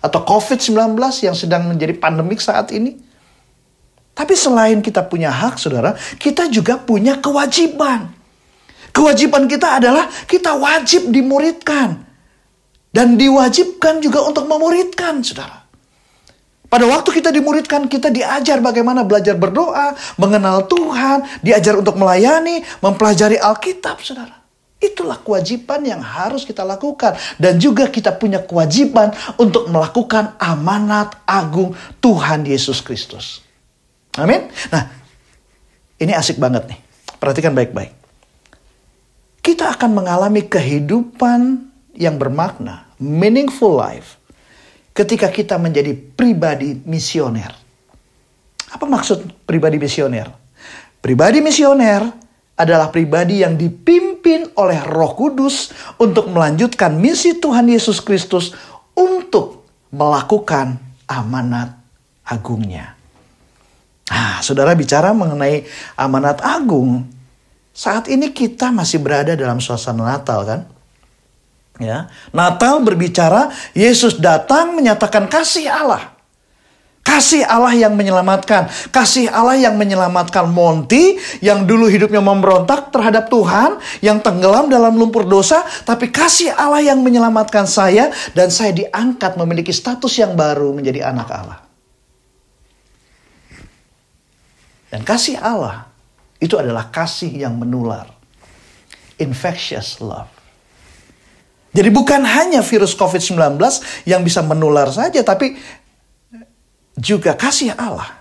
atau COVID-19 yang sedang menjadi pandemik saat ini. Tapi selain kita punya hak, saudara, kita juga punya kewajiban. Kewajiban kita adalah kita wajib dimuridkan. Dan diwajibkan juga untuk memuridkan, saudara. Pada waktu kita dimuridkan, kita diajar bagaimana belajar berdoa, mengenal Tuhan, diajar untuk melayani, mempelajari Alkitab, saudara. Itulah kewajiban yang harus kita lakukan. Dan juga kita punya kewajiban untuk melakukan amanat agung Tuhan Yesus Kristus. Amin. Nah, ini asik banget nih. Perhatikan baik-baik. Kita akan mengalami kehidupan yang bermakna, meaningful life, ketika kita menjadi pribadi misioner. Apa maksud pribadi misioner? Pribadi misioner adalah pribadi yang dipimpin oleh Roh Kudus untuk melanjutkan misi Tuhan Yesus Kristus untuk melakukan amanat agungnya. Nah, saudara bicara mengenai amanat agung. Saat ini kita masih berada dalam suasana Natal, kan? Ya, Natal berbicara Yesus datang menyatakan kasih Allah. Kasih Allah yang menyelamatkan. Kasih Allah yang menyelamatkan Monty yang dulu hidupnya memberontak terhadap Tuhan, yang tenggelam dalam lumpur dosa, tapi kasih Allah yang menyelamatkan saya dan saya diangkat memiliki status yang baru menjadi anak Allah. Dan kasih Allah itu adalah kasih yang menular. Infectious love. Jadi bukan hanya virus COVID-19 yang bisa menular saja, tapi juga kasih Allah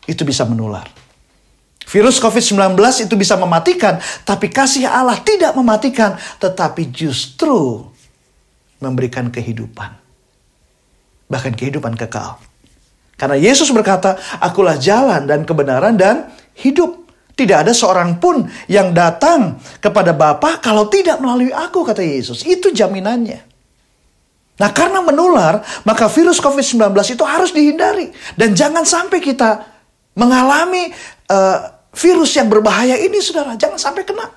itu bisa menular. Virus COVID-19 itu bisa mematikan, tapi kasih Allah tidak mematikan, tetapi justru memberikan kehidupan. Bahkan kehidupan kekal. Karena Yesus berkata, akulah jalan dan kebenaran dan hidup. Tidak ada seorang pun yang datang kepada Bapa kalau tidak melalui aku, kata Yesus. Itu jaminannya. Nah, karena menular, maka virus COVID-19 itu harus dihindari. Dan jangan sampai kita mengalami virus yang berbahaya ini, saudara. Jangan sampai kena.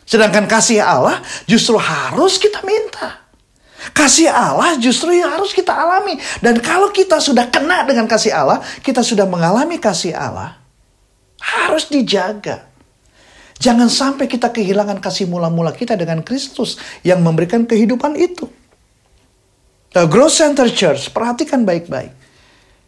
Sedangkan kasih Allah justru harus kita minta. Kasih Allah justru yang harus kita alami. Dan kalau kita sudah kena dengan kasih Allah, kita sudah mengalami kasih Allah, harus dijaga. Jangan sampai kita kehilangan kasih mula-mula kita dengan Kristus yang memberikan kehidupan itu. Nah, Growth Center Church, perhatikan baik-baik.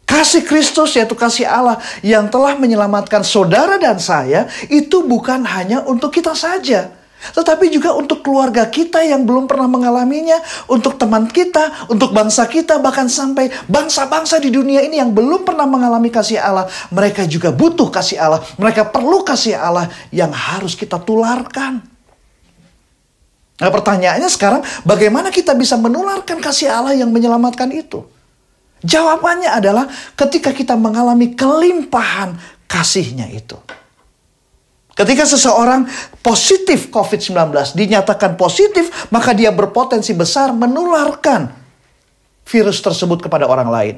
Kasih Kristus, yaitu kasih Allah yang telah menyelamatkan saudara dan saya, itu bukan hanya untuk kita saja, tetapi juga untuk keluarga kita yang belum pernah mengalaminya, untuk teman kita, untuk bangsa kita, bahkan sampai bangsa-bangsa di dunia ini yang belum pernah mengalami kasih Allah. Mereka juga butuh kasih Allah. Mereka perlu kasih Allah yang harus kita tularkan. Nah, pertanyaannya sekarang, bagaimana kita bisa menularkan kasih Allah yang menyelamatkan itu? Jawabannya adalah ketika kita mengalami kelimpahan kasih-Nya itu. Ketika seseorang positif COVID-19, dinyatakan positif, maka dia berpotensi besar menularkan virus tersebut kepada orang lain.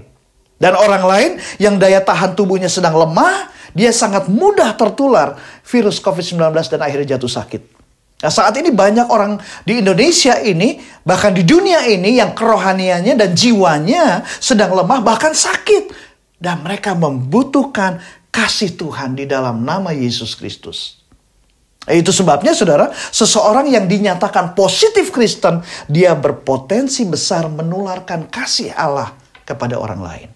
Dan orang lain yang daya tahan tubuhnya sedang lemah, dia sangat mudah tertular virus COVID-19 dan akhirnya jatuh sakit. Nah, saat ini banyak orang di Indonesia ini, bahkan di dunia ini yang kerohaniannya dan jiwanya sedang lemah, bahkan sakit. Dan mereka membutuhkan kasih Tuhan di dalam nama Yesus Kristus. Itu sebabnya saudara, seseorang yang dinyatakan positif Kristen, dia berpotensi besar menularkan kasih Allah kepada orang lain.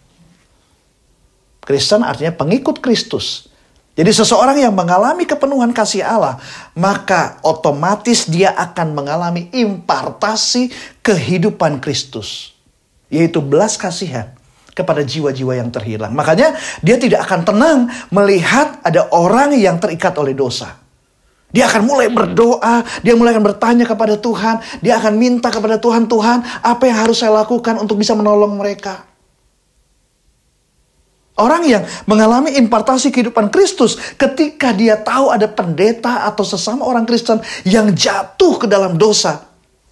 Kristen artinya pengikut Kristus. Jadi seseorang yang mengalami kepenuhan kasih Allah, maka otomatis dia akan mengalami impartasi kehidupan Kristus, yaitu belas kasihan kepada jiwa-jiwa yang terhilang. Makanya dia tidak akan tenang melihat ada orang yang terikat oleh dosa. Dia akan mulai berdoa, dia mulai akan bertanya kepada Tuhan, dia akan minta kepada Tuhan, Tuhan, apa yang harus saya lakukan untuk bisa menolong mereka? Orang yang mengalami impartasi kehidupan Kristus, ketika dia tahu ada pendeta atau sesama orang Kristen yang jatuh ke dalam dosa,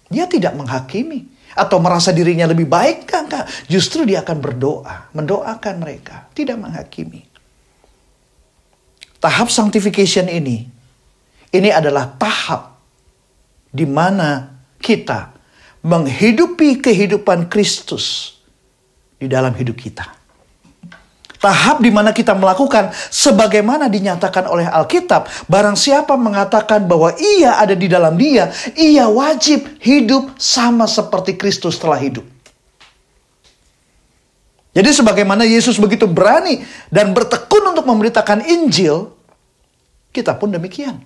dia tidak menghakimi atau merasa dirinya lebih baik. Enggak. Justru dia akan berdoa, mendoakan mereka, tidak menghakimi. Tahap sanctification ini adalah tahap di mana kita menghidupi kehidupan Kristus di dalam hidup kita. Tahap di mana kita melakukan sebagaimana dinyatakan oleh Alkitab. Barang siapa mengatakan bahwa ia ada di dalam dia, ia wajib hidup sama seperti Kristus telah hidup. Jadi sebagaimana Yesus begitu berani dan bertekun untuk memberitakan Injil, kita pun demikian.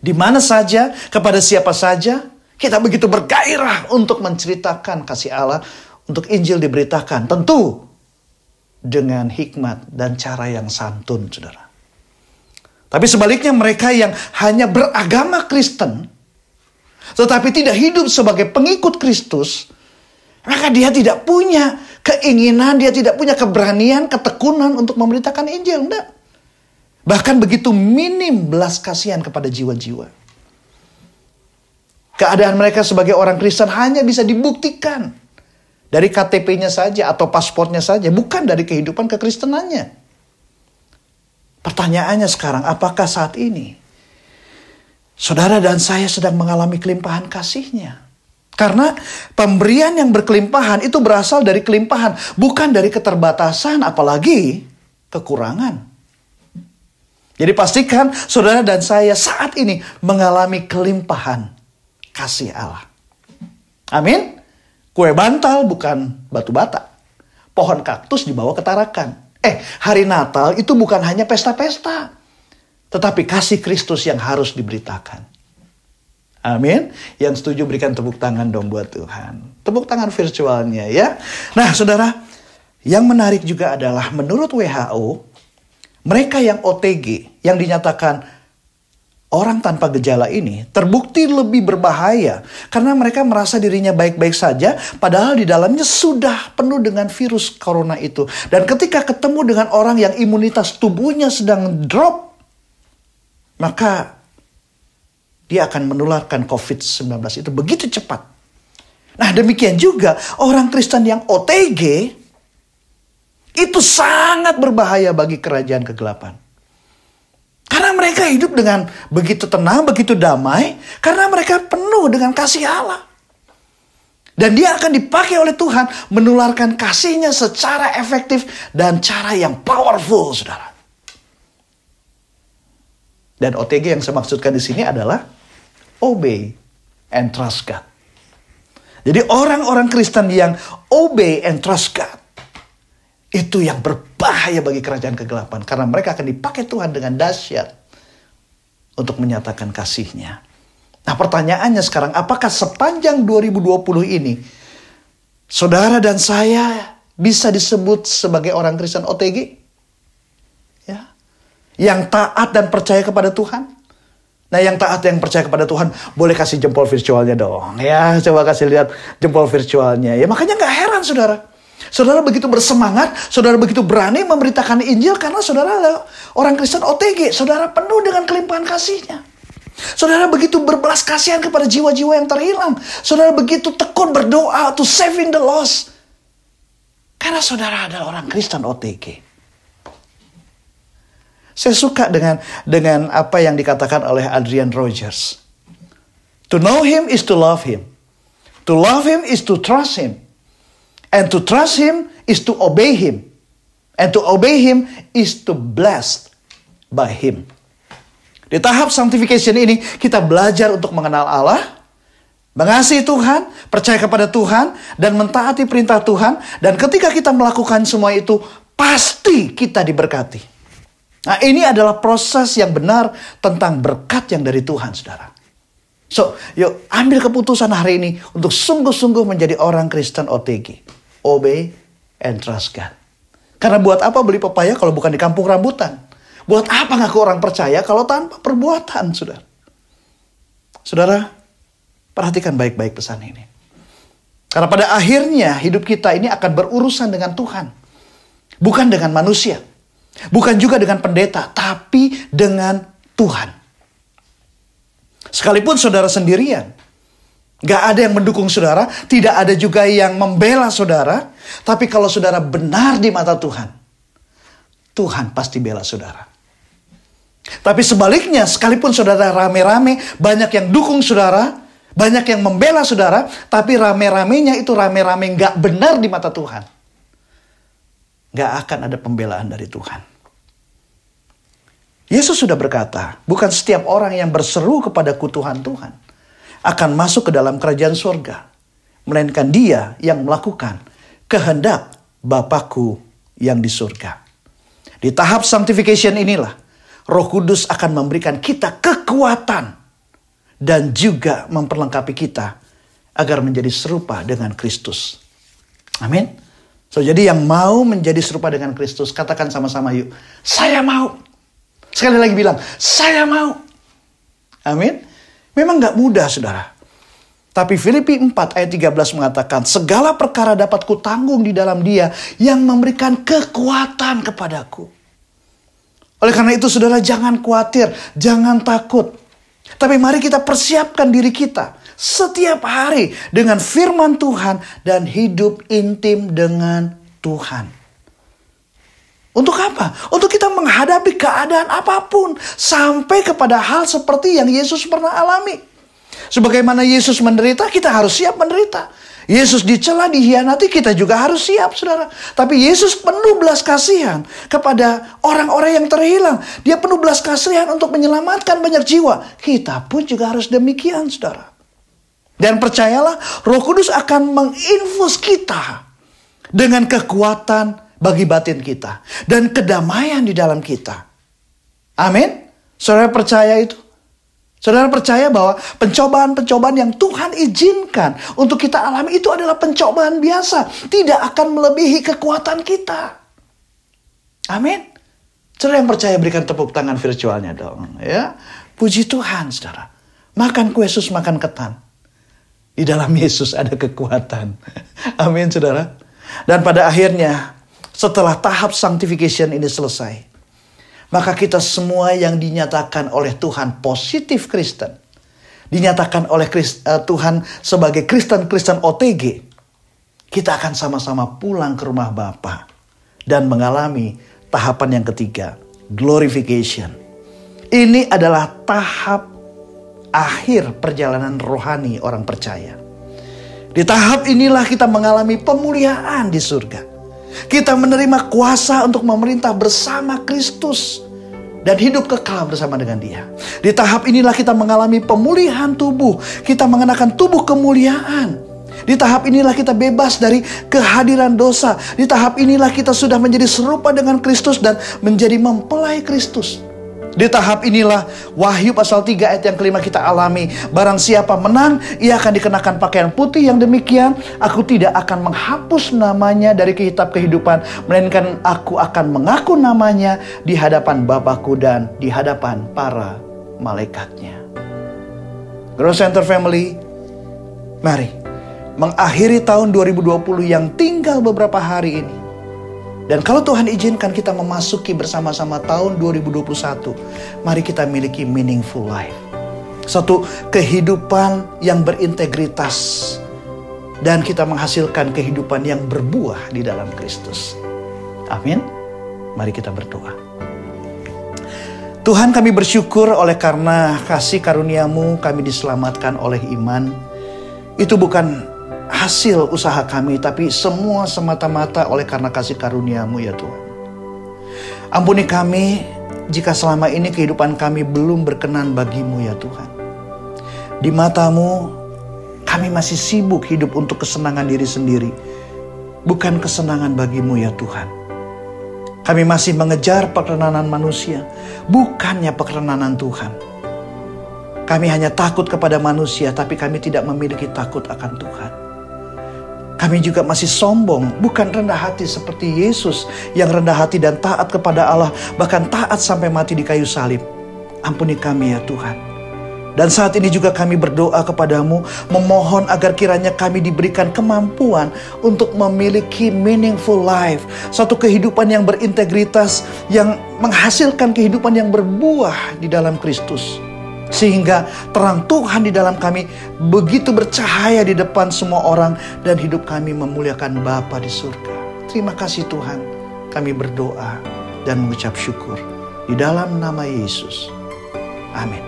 Di mana saja, kepada siapa saja, kita begitu bergairah untuk menceritakan kasih Allah, untuk Injil diberitakan. Tentu dengan hikmat dan cara yang santun, saudara. Tapi sebaliknya mereka yang hanya beragama Kristen, tetapi tidak hidup sebagai pengikut Kristus, maka dia tidak punya keinginan, dia tidak punya keberanian, ketekunan untuk memberitakan Injil. Enggak. Bahkan begitu minim belas kasihan kepada jiwa-jiwa. Keadaan mereka sebagai orang Kristen hanya bisa dibuktikan dari KTP-nya saja atau paspornya saja, bukan dari kehidupan kekristenannya. Pertanyaannya sekarang, apakah saat ini saudara dan saya sedang mengalami kelimpahan kasih-Nya? Karena pemberian yang berkelimpahan itu berasal dari kelimpahan, bukan dari keterbatasan, apalagi kekurangan. Jadi pastikan saudara dan saya saat ini mengalami kelimpahan kasih Allah. Amin. Kue bantal bukan batu bata. Pohon kaktus dibawa ke tarakan. Hari Natal itu bukan hanya pesta-pesta, tetapi kasih Kristus yang harus diberitakan. Amin. Yang setuju berikan tepuk tangan dong buat Tuhan. Tepuk tangan virtualnya ya. Nah saudara, yang menarik juga adalah menurut WHO, mereka yang OTG, yang dinyatakan orang tanpa gejala ini terbukti lebih berbahaya karena mereka merasa dirinya baik-baik saja, padahal di dalamnya sudah penuh dengan virus corona itu. Dan ketika ketemu dengan orang yang imunitas tubuhnya sedang drop, maka dia akan menularkan COVID-19 itu begitu cepat. Nah demikian juga orang Kristen yang OTG itu sangat berbahaya bagi kerajaan kegelapan. Karena mereka hidup dengan begitu tenang, begitu damai. Karena mereka penuh dengan kasih Allah. Dan dia akan dipakai oleh Tuhan menularkan kasih-Nya secara efektif dan cara yang powerful, saudara. Dan OTG yang saya maksudkan di sini adalah obey and trust God. Jadi orang-orang Kristen yang obey and trust God, itu yang berbahaya bagi kerajaan kegelapan. Karena mereka akan dipakai Tuhan dengan dahsyat untuk menyatakan kasih-Nya. Nah, pertanyaannya sekarang, apakah sepanjang 2020 ini saudara dan saya bisa disebut sebagai orang Kristen OTG? Ya. Yang taat dan percaya kepada Tuhan? Nah, yang taat yang percaya kepada Tuhan boleh kasih jempol virtualnya dong. Ya, coba kasih lihat jempol virtualnya. Ya, makanya gak heran saudara. Saudara begitu bersemangat, saudara begitu berani memberitakan Injil karena saudara adalah orang Kristen OTG. Saudara penuh dengan kelimpahan kasih-Nya. Saudara begitu berbelas kasihan kepada jiwa-jiwa yang terhilang. Saudara begitu tekun berdoa to saving the lost. Karena saudara adalah orang Kristen OTG. Saya suka dengan apa yang dikatakan oleh Adrian Rogers. To know Him is to love Him. To love Him is to trust Him. And to trust Him is to obey Him. And to obey Him is to blessed by Him. Di tahap sanctification ini kita belajar untuk mengenal Allah, mengasihi Tuhan, percaya kepada Tuhan, dan mentaati perintah Tuhan. Dan ketika kita melakukan semua itu, pasti kita diberkati. Nah, ini adalah proses yang benar tentang berkat yang dari Tuhan, saudara. So, yuk ambil keputusan hari ini untuk sungguh-sungguh menjadi orang Kristen OTG. Obey and trust God. Karena buat apa beli pepaya kalau bukan di kampung rambutan? Buat apa ngaku orang percaya kalau tanpa perbuatan, saudara? Saudara, perhatikan baik-baik pesan ini. Karena pada akhirnya hidup kita ini akan berurusan dengan Tuhan. Bukan dengan manusia. Bukan juga dengan pendeta, tapi dengan Tuhan. Sekalipun saudara sendirian, gak ada yang mendukung saudara, tidak ada juga yang membela saudara. Tapi kalau saudara benar di mata Tuhan, Tuhan pasti bela saudara. Tapi sebaliknya, sekalipun saudara rame-rame, banyak yang dukung saudara, banyak yang membela saudara, tapi rame-ramenya itu rame-rame gak benar di mata Tuhan, gak akan ada pembelaan dari Tuhan. Yesus sudah berkata, bukan setiap orang yang berseru kepadaku Tuhan, Tuhan akan masuk ke dalam kerajaan surga, melainkan dia yang melakukan kehendak Bapakku yang di surga. Di tahap sanctification inilah Roh Kudus akan memberikan kita kekuatan dan juga memperlengkapi kita agar menjadi serupa dengan Kristus. Amin. So, jadi yang mau menjadi serupa dengan Kristus, katakan sama-sama yuk, saya mau. Sekali lagi bilang, saya mau. Amin. Memang gak mudah, saudara. Tapi Filipi 4 ayat 13 mengatakan, segala perkara dapat kutanggung di dalam Dia yang memberikan kekuatan kepadaku. Oleh karena itu, saudara, jangan khawatir, jangan takut. Tapi mari kita persiapkan diri kita setiap hari dengan firman Tuhan dan hidup intim dengan Tuhan. Untuk apa? Untuk kita menghadapi keadaan apapun. Sampai kepada hal seperti yang Yesus pernah alami. Sebagaimana Yesus menderita, kita harus siap menderita. Yesus dicela, dihianati, kita juga harus siap, saudara. Tapi Yesus penuh belas kasihan kepada orang-orang yang terhilang. Dia penuh belas kasihan untuk menyelamatkan banyak jiwa. Kita pun juga harus demikian, saudara. Dan percayalah, Roh Kudus akan menginfus kita dengan kekuatan bagi batin kita dan kedamaian di dalam kita. Amin. Saudara percaya itu? Saudara percaya bahwa pencobaan-pencobaan yang Tuhan izinkan untuk kita alami itu adalah pencobaan biasa. Tidak akan melebihi kekuatan kita. Amin. Saudara yang percaya berikan tepuk tangan virtualnya dong. Ya. Puji Tuhan, saudara. Makan kue sus, makan ketan. Di dalam Yesus ada kekuatan. Amin, saudara. Dan pada akhirnya, setelah tahap sanctification ini selesai, maka kita semua yang dinyatakan oleh Tuhan positif Kristen, dinyatakan oleh Tuhan sebagai Kristen OTG, kita akan sama-sama pulang ke rumah Bapa dan mengalami tahapan yang ketiga, glorification. Ini adalah tahap akhir perjalanan rohani orang percaya. Di tahap inilah kita mengalami pemuliaan di surga. Kita menerima kuasa untuk memerintah bersama Kristus dan hidup kekal bersama dengan Dia. Di tahap inilah kita mengalami pemulihan tubuh. Kita mengenakan tubuh kemuliaan. Di tahap inilah kita bebas dari kehadiran dosa. Di tahap inilah kita sudah menjadi serupa dengan Kristus dan menjadi mempelai Kristus. Di tahap inilah Wahyu pasal 3 ayat yang kelima kita alami. Barang siapa menang, ia akan dikenakan pakaian putih yang demikian. Aku tidak akan menghapus namanya dari kitab kehidupan, melainkan aku akan mengaku namanya di hadapan Bapakku dan di hadapan para malaikatnya. Growth Center Family, mari mengakhiri tahun 2020 yang tinggal beberapa hari ini. Dan kalau Tuhan izinkan kita memasuki bersama-sama tahun 2021, mari kita miliki meaningful life. Satu kehidupan yang berintegritas. Dan kita menghasilkan kehidupan yang berbuah di dalam Kristus. Amin. Mari kita berdoa. Tuhan, kami bersyukur oleh karena kasih karunia-Mu kami diselamatkan oleh iman. Itu bukan hasil usaha kami, tapi semua semata-mata oleh karena kasih karunia-Mu ya Tuhan. Ampuni kami jika selama ini kehidupan kami belum berkenan bagi-Mu ya Tuhan. Di mata-Mu kami masih sibuk hidup untuk kesenangan diri sendiri, bukan kesenangan bagi-Mu ya Tuhan. Kami masih mengejar perkenanan manusia, bukannya perkenanan Tuhan. Kami hanya takut kepada manusia, tapi kami tidak memiliki takut akan Tuhan. Kami juga masih sombong, bukan rendah hati seperti Yesus yang rendah hati dan taat kepada Allah, bahkan taat sampai mati di kayu salib. Ampuni kami ya Tuhan. Dan saat ini juga kami berdoa kepadamu, memohon agar kiranya kami diberikan kemampuan untuk memiliki meaningful life. Satu kehidupan yang berintegritas, yang menghasilkan kehidupan yang berbuah di dalam Kristus. Sehingga terang Tuhan di dalam kami begitu bercahaya di depan semua orang, dan hidup kami memuliakan Bapa di surga. Terima kasih Tuhan, kami berdoa dan mengucap syukur di dalam nama Yesus. Amin.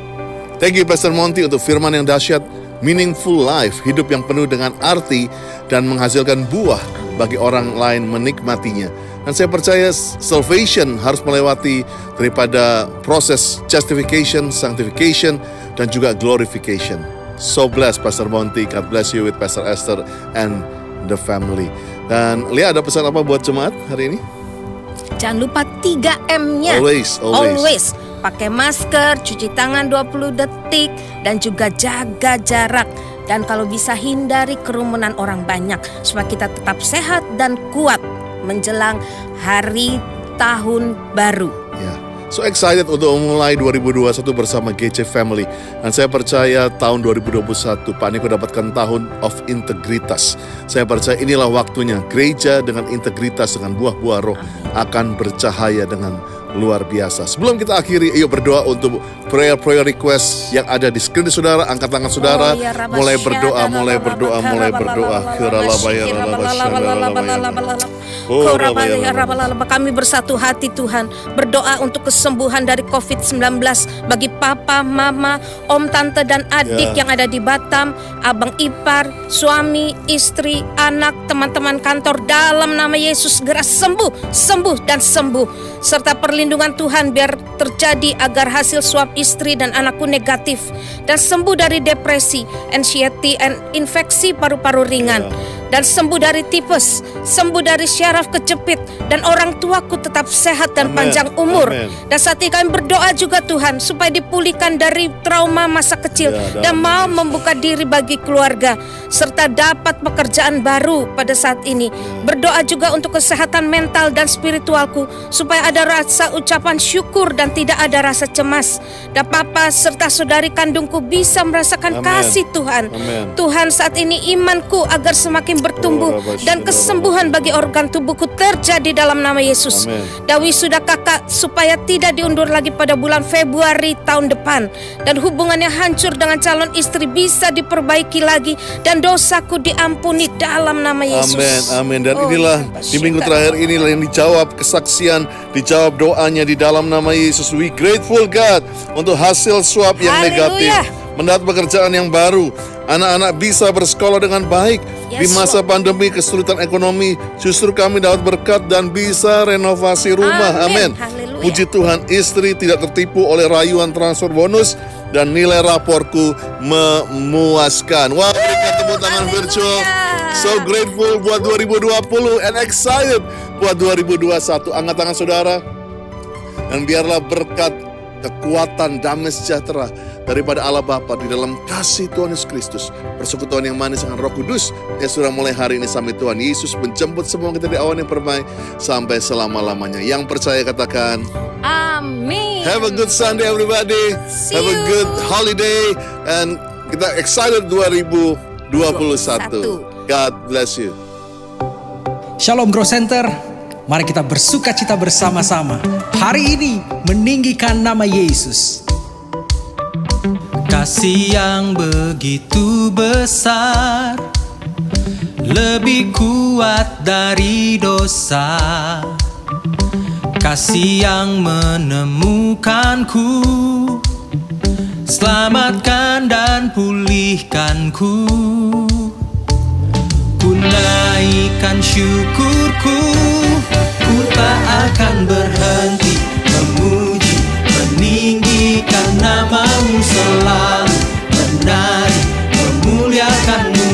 Thank you Pastor Monty untuk firman yang dahsyat, meaningful life, hidup yang penuh dengan arti dan menghasilkan buah bagi orang lain menikmatinya. Dan saya percaya salvation harus melewati daripada proses justification, sanctification, dan juga glorification. So blessed Pastor Monty, God bless you with Pastor Esther and the family. Dan Lia, ada pesan apa buat jemaat hari ini? Jangan lupa 3M-nya. Always. Pakai masker, cuci tangan 20 detik, dan juga jaga jarak. Dan kalau bisa hindari kerumunan orang banyak, supaya kita tetap sehat dan kuat menjelang hari tahun baru. Ya, so excited untuk memulai 2021 bersama GC Family. Dan saya percaya tahun 2021 Pak Niko dapatkan tahun of integritas. Saya percaya inilah waktunya gereja dengan integritas, dengan buah-buah roh akan bercahaya dengan luar biasa. Sebelum kita akhiri, yuk berdoa untuk prayer request yang ada di screen saudara. Angkat tangan saudara, mulai berdoa. Kami bersatu hati Tuhan, berdoa untuk kesembuhan dari COVID-19 bagi papa, mama, om, tante, dan adik yang ada di Batam, abang ipar, suami, istri, anak, teman-teman kantor. Dalam nama Yesus segera sembuh, dan sembuh. Serta perlindungan Tuhan biar terjadi agar hasil swab istri dan anakku negatif, dan sembuh dari depresi, anxiety, and infeksi paru-paru ringan. Dan sembuh dari tipes, sembuh dari syaraf kejepit, dan orang tuaku tetap sehat dan panjang umur. Dan saat ini kami berdoa juga Tuhan supaya dipulihkan dari trauma masa kecil dan mau membuka diri bagi keluarga, serta dapat pekerjaan baru pada saat ini. Berdoa juga untuk kesehatan mental dan spiritualku, supaya ada rasa ucapan syukur dan tidak ada rasa cemas. Dan papa serta saudari kandungku bisa merasakan kasih Tuhan. Tuhan, saat ini imanku agar semakin bertumbuh, dan kesembuhan bagi organ tubuhku terjadi dalam nama Yesus. Dan wisuda kakak supaya tidak diundur lagi pada bulan Februari tahun depan, dan hubungan yang hancur dengan calon istri bisa diperbaiki lagi, dan dosaku diampuni dalam nama Yesus. Amin. Dan inilah di minggu terakhir inilah yang dijawab kesaksian, dijawab doanya di dalam nama Yesus. We grateful God untuk hasil swab yang negatif, mendapat pekerjaan yang baru, anak-anak bisa bersekolah dengan baik. Di masa pandemi kesulitan ekonomi, justru kami dapat berkat dan bisa renovasi rumah. Amin. Puji Tuhan, istri tidak tertipu oleh rayuan transfer bonus dan nilai raporku memuaskan. Wah, berikan tepuk tangan virtual. So grateful buat 2020 and excited buat 2021. Angkat tangan saudara. Dan biarlah berkat, kekuatan, damai sejahtera daripada Allah Bapa di dalam kasih Tuhan Yesus Kristus, persekutuan yang manis dengan Roh Kudus yang sudah mulai hari ini sampai Tuhan Yesus menjemput semua kita dari awan yang permai sampai selama-lamanya. Yang percaya katakan amin. Have a good Sunday everybody. Have a good holiday and kita excited 2021. God bless you. Shalom Grow Center. Mari kita bersukacita bersama-sama hari ini meninggikan nama Yesus. Kasih yang begitu besar, lebih kuat dari dosa. Kasih yang menemukanku, selamatkan dan pulihkanku. Ku naikkan syukurku, ku tak akan berhenti memuji, meninggikan namamu selalu, menari, memuliakanmu.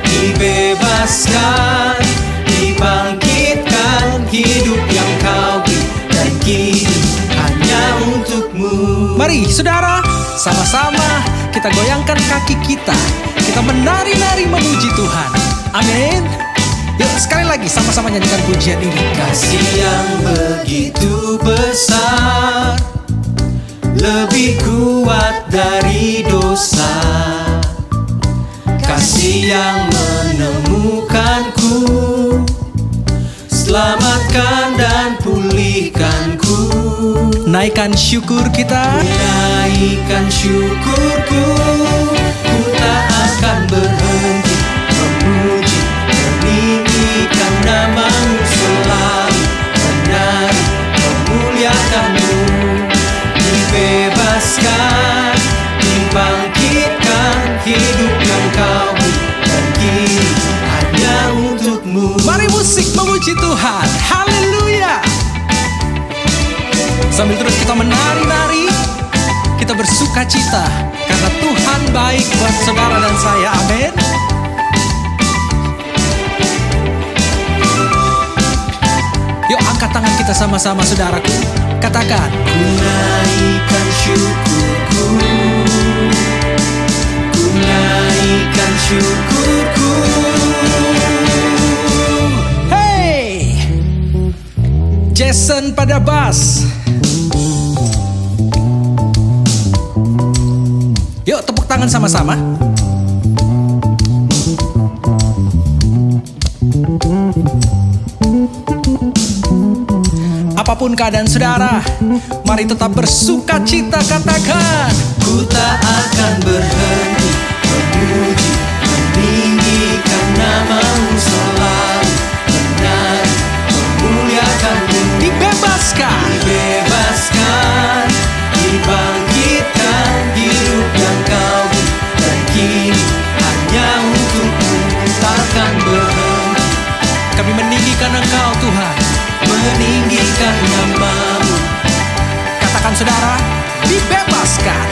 Dibebaskan, dibangkitkan, hidup yang kau beri dan kini hanya untukmu. Mari saudara, sama-sama kita goyangkan kaki kita menari-nari memuji Tuhan. Amin. Yuk sekali lagi sama-sama nyanyikan pujian ini. Kasih yang begitu besar, lebih kuat dari dosa. Kasih yang menemukanku, selamatkan dan pulihkanku. Naikkan syukur kita, naikkan syukurku, ku tak akan berhenti memuji, meninggikan namamu selalu, menari, memuliakanmu. Dibebaskan, dibangkitkan, hidup yang kau beri dan kini hanya untukmu. Mari musik memuji Tuhan, haleluya. Sambil terus kita menari-nari, kita bersukacita karena Tuhan baik buat saudara dan saya, amin. Yuk angkat tangan kita sama-sama saudaraku. Katakan, ku naikkan syukurku, ku naikkan syukurku. Hey, Jason pada bass. Yuk tepuk tangan sama-sama. Apapun keadaan saudara, mari tetap bersukacita. Katakan, ku tak akan berhenti memuji, meninggikan namamu selalu, menari, memuliakanmu. Dibebaskan, dibebaskan, dibangkitkan, hidup yang kau beri dan kini hanya untukmu, takkan berhenti. Kami meninggikan Engkau Tuhan, meninggikan namamu. Katakan saudara, dibebaskan,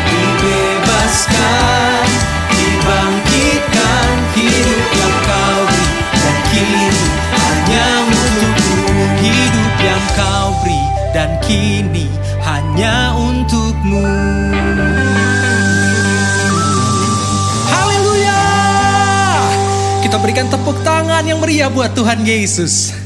dibebaskan, dibangkitkan, hidup yang kau beri dan kini hanya untukmu. Hidup yang kau beri dan kini hanya untukmu. Haleluya. Kita berikan tepuk tangan yang meriah buat Tuhan Yesus.